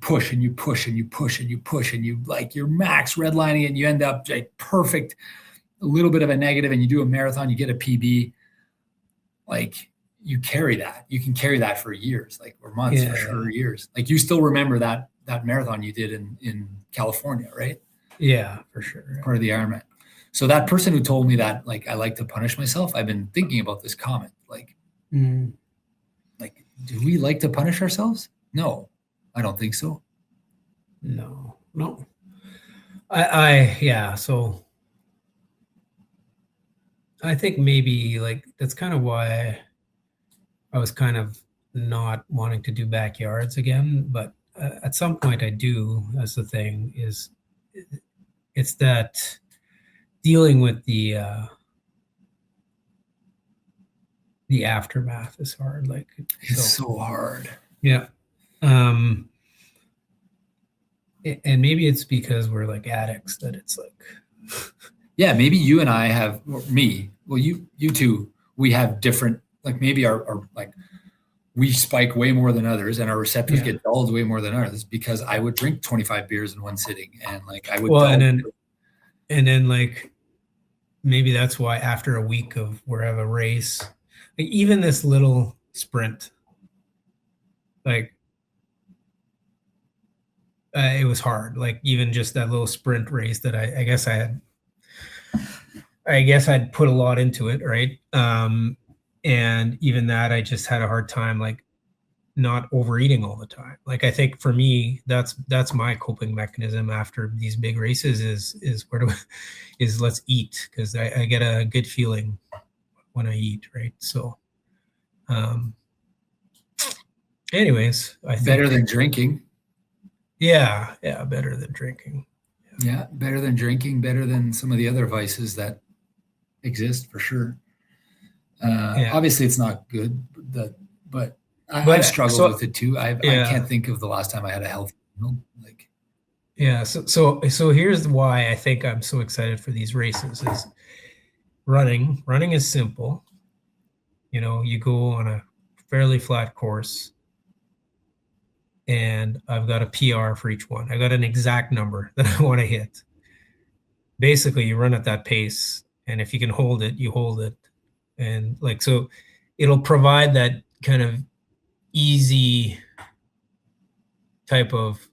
A: push and you push and you push and you push and you like your max redlining it and you end up like perfect, a little bit of a negative, and you do a marathon, you get a PB, like you carry that. You can carry that for years, like, or months, for sure, years. Like you still remember that marathon you did in California, right?
B: Yeah, for sure.
A: Part of the Ironman. So that person who told me that, like, I like to punish myself, I've been thinking about this comment. Like, like, do we like to punish ourselves? No, I don't think so.
B: No. So I think maybe like that's kind of why I was kind of not wanting to do backyards again. But at some point I do. That's the thing, is it's that dealing with the aftermath is hard. Like
A: it's so hard.
B: Yeah. And maybe it's because we're like addicts that it's like,
A: yeah, maybe you and I have, or me, well, you two, we have different, like maybe our like we spike way more than others, and our receptors get dulled way more than others, because I would drink 25 beers in one sitting, and like I would.
B: Well, and then like maybe that's why after a week of we have a race, like even this little sprint, like it was hard. Like even just that little sprint race that I guess I'd put a lot into it, right? And even that, I just had a hard time, like not overeating all the time. Like I think for me, that's my coping mechanism after these big races is let's eat, because I get a good feeling when I eat, right? So, anyways, I think
A: better than drinking.
B: Yeah, better than drinking.
A: Yeah, better than drinking, better than some of the other vices that exist, for sure. Obviously, it's not good, but I've struggled with it too. I can't think of the last time I had a healthy meal. Like,
B: yeah. So here's why I think I'm so excited for these races. Is running. Running is simple. You know, you go on a fairly flat course, and I've got a PR for each one. I got an exact number that I want to hit. Basically, you run at that pace, and if you can hold it, you hold it. And like, so it'll provide that kind of easy type of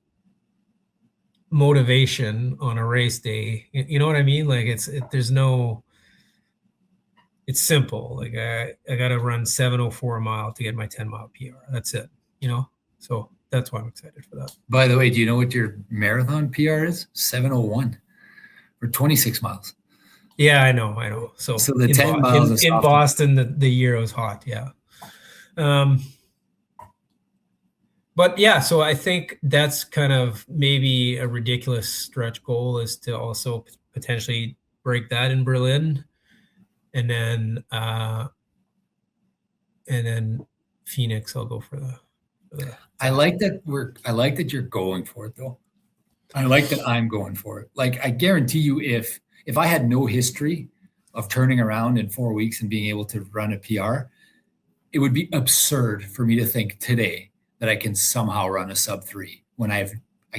B: motivation on a race day. You know what I mean? Like it's simple. Like I got to run 7:04 a mile to get my 10-mile PR. That's it, you know? So that's why I'm excited for that.
A: By the way, do you know what your marathon PR is? 7:01 for 26 miles.
B: Yeah, I know. So
A: the 10 miles
B: in Boston, the year was hot. Yeah. But yeah, so I think that's kind of maybe a ridiculous stretch goal, is to also potentially break that in Berlin, and then Phoenix. I'll go for the
A: I like that you're going for it, though. I like that I'm going for it. Like, I guarantee you, if I had no history of turning around in 4 weeks and being able to run a PR, it would be absurd for me to think today that I can somehow run a sub-3 when I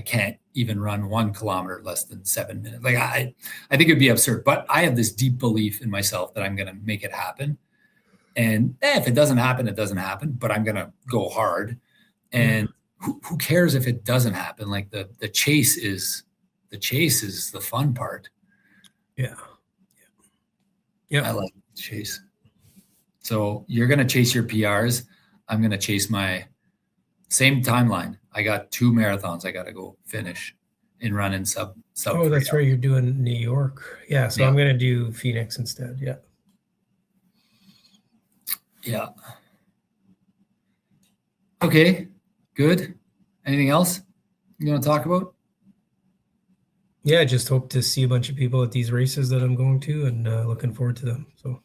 A: can't even run 1 kilometer less than 7 minutes. Like I think it'd be absurd, but I have this deep belief in myself that I'm going to make it happen. And if it doesn't happen, it doesn't happen, but I'm going to go hard. And who cares if it doesn't happen? Like the chase is the fun part.
B: Yeah. Yeah.
A: I like to chase. So you're going to chase your PRs. I'm going to chase my same timeline. I got 2 marathons I got to go finish and run in sub.
B: Oh, that's right. You're doing New York. Yeah. So I'm going to do Phoenix instead. Yeah.
A: Yeah. Okay. Good. Anything else you want to talk about?
B: Yeah. I just hope to see a bunch of people at these races that I'm going to, and looking forward to them. So.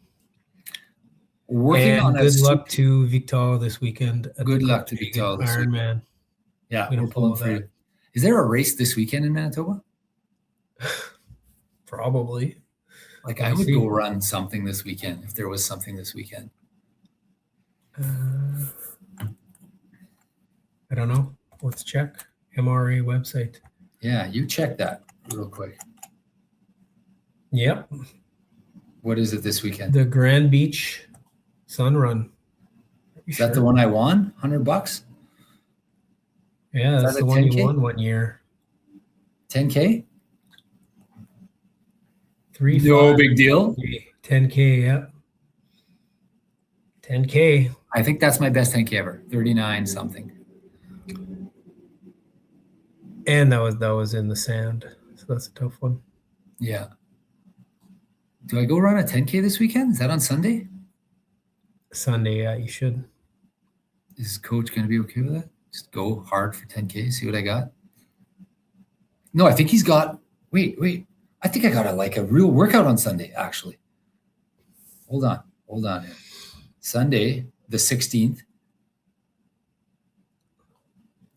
A: Working on
B: good luck to Victor this weekend.
A: Good luck to Victor this
B: Ironman.
A: Yeah, we're pulling for you. Is there a race this weekend in Manitoba?
B: Probably.
A: Like I would go run something this weekend if there was something this weekend.
B: I don't know. Let's check MRA website.
A: Yeah, you check that real quick.
B: Yep.
A: What is it this weekend?
B: The Grand Beach Sun Run.
A: Is that the one I won? $100?
B: Yeah, that's the one you won one year.
A: 10K?
B: 3,
A: no big deal.
B: 10K, yeah. 10K.
A: I think that's my best 10K ever. 39 something.
B: And that was in the sand. So that's a tough one.
A: Yeah. Do I go run a 10K this weekend? Is that on Sunday?
B: Sunday, yeah, you should.
A: Is coach going to be okay with that? Just go hard for 10K, see what I got? No, I think he's got, wait. I think I got a real workout on Sunday, actually. Hold on here. Sunday, the 16th.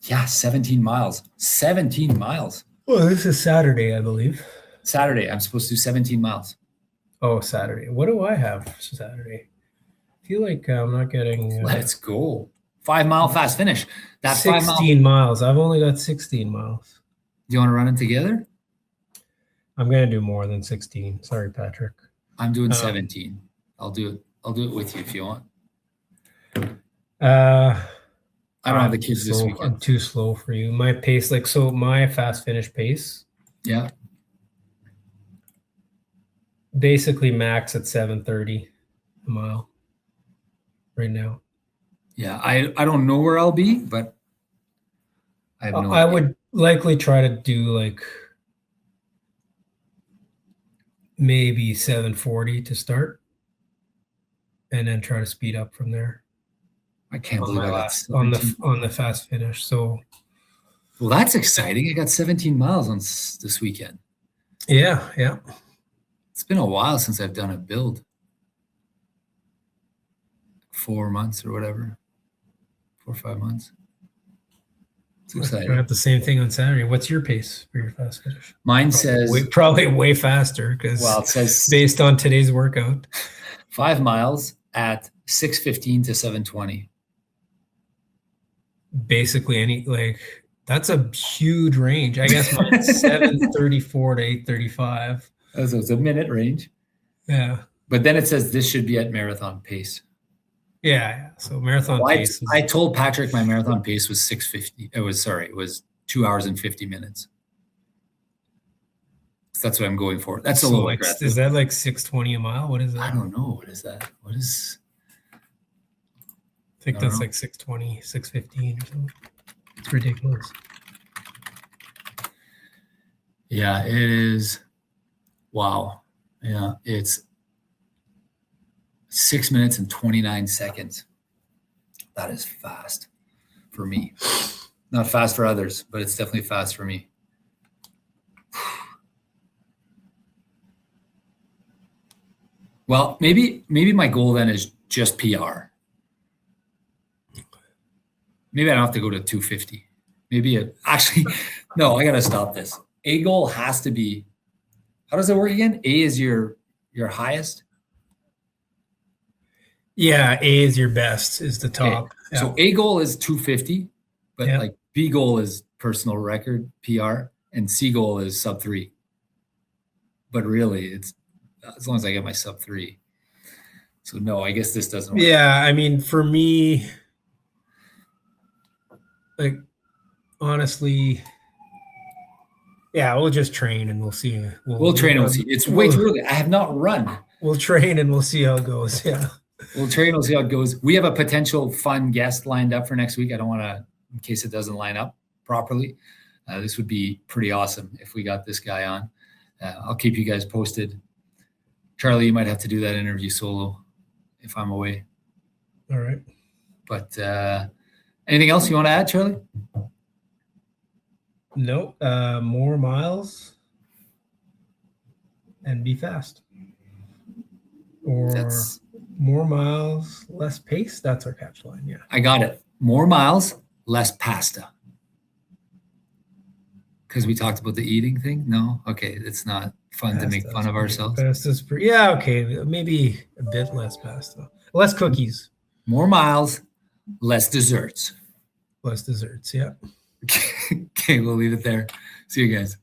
A: Yeah, 17 miles. 17 miles.
B: Well, this is Saturday, I believe.
A: Saturday, I'm supposed to do 17 miles.
B: Oh, Saturday. What do I have for Saturday? I feel like I'm not getting...
A: Let's go. 5 mile fast finish. That's
B: 16 miles. I've only got 16 miles.
A: Do you want to run it together?
B: I'm going to do more than 16. Sorry, Patrick.
A: I'm doing 17. I'll do it with you if you want. I don't have the kids this weekend.
B: I'm too slow for you. My pace, my fast finish pace.
A: Yeah.
B: Basically max at 7:30 a mile right now.
A: Yeah, I don't know where I'll be, but I have no idea.
B: I would likely try to do maybe 7:40 to start, and then try to speed up from there.
A: I can't believe I got
B: on the fast finish. So,
A: well, that's exciting. I got 17 miles on this weekend.
B: Yeah.
A: It's been a while since I've done a build. 4 months or whatever. 4 or 5 months. It's exciting.
B: I have the same thing on Saturday. What's your pace for your fast finish?
A: Mine says
B: probably way faster because
A: it says
B: based on today's workout.
A: 5 miles at 6:15 to 7:20.
B: Basically that's a huge range. I guess mine's 7:34 to 8:35.
A: So it's a minute range.
B: Yeah. But
A: then it says this should be at marathon pace.
B: Yeah. So marathon pace.
A: I told Patrick my marathon pace was 6:50. It was 2 hours and 50 minutes. So that's what I'm going for. That's a little aggressive.
B: Is that 6:20 a mile? What is that?
A: I don't know. What is that?
B: I think that's 6:20, 6:15 or something. It's ridiculous.
A: Yeah, it is. Wow. Yeah, it's 6 minutes and 29 seconds. That is fast for me. Not fast for others, but it's definitely fast for me. Well, maybe my goal then is just PR. Maybe I don't have to go to 250. No, I got to stop this. A goal has to be, how does it work again? A is your highest?
B: Yeah, A is your best, is the top.
A: Okay. Yeah. So A goal is 250, but B goal is personal record, PR, and C goal is sub 3. But really, it's as long as I get my sub 3. So no, I guess this doesn't work.
B: Yeah, I mean, for me, honestly, yeah, we'll just train and we'll see.
A: We'll train and we'll see. It's way too early. I have not run.
B: We'll train and we'll see how it goes. Yeah.
A: We'll train. We'll see how it goes. We have a potential fun guest lined up for next week. I don't want to, in case it doesn't line up properly. This would be pretty awesome if we got this guy on. I'll keep you guys posted. Charlie, you might have to do that interview solo if I'm away.
B: All right.
A: But anything else you want to add, Charlie?
B: No. More miles and be fast. Or more miles, less pace. That's our catch line. Yeah.
A: I got it. More miles, less pasta. Because we talked about the eating thing? No? Okay. It's not fun pasta, to make fun of ourselves.
B: Yeah. Okay. Maybe a bit less pasta. Less cookies.
A: More miles, less desserts.
B: Less desserts. Yeah.
A: Okay. We'll leave it there. See you guys.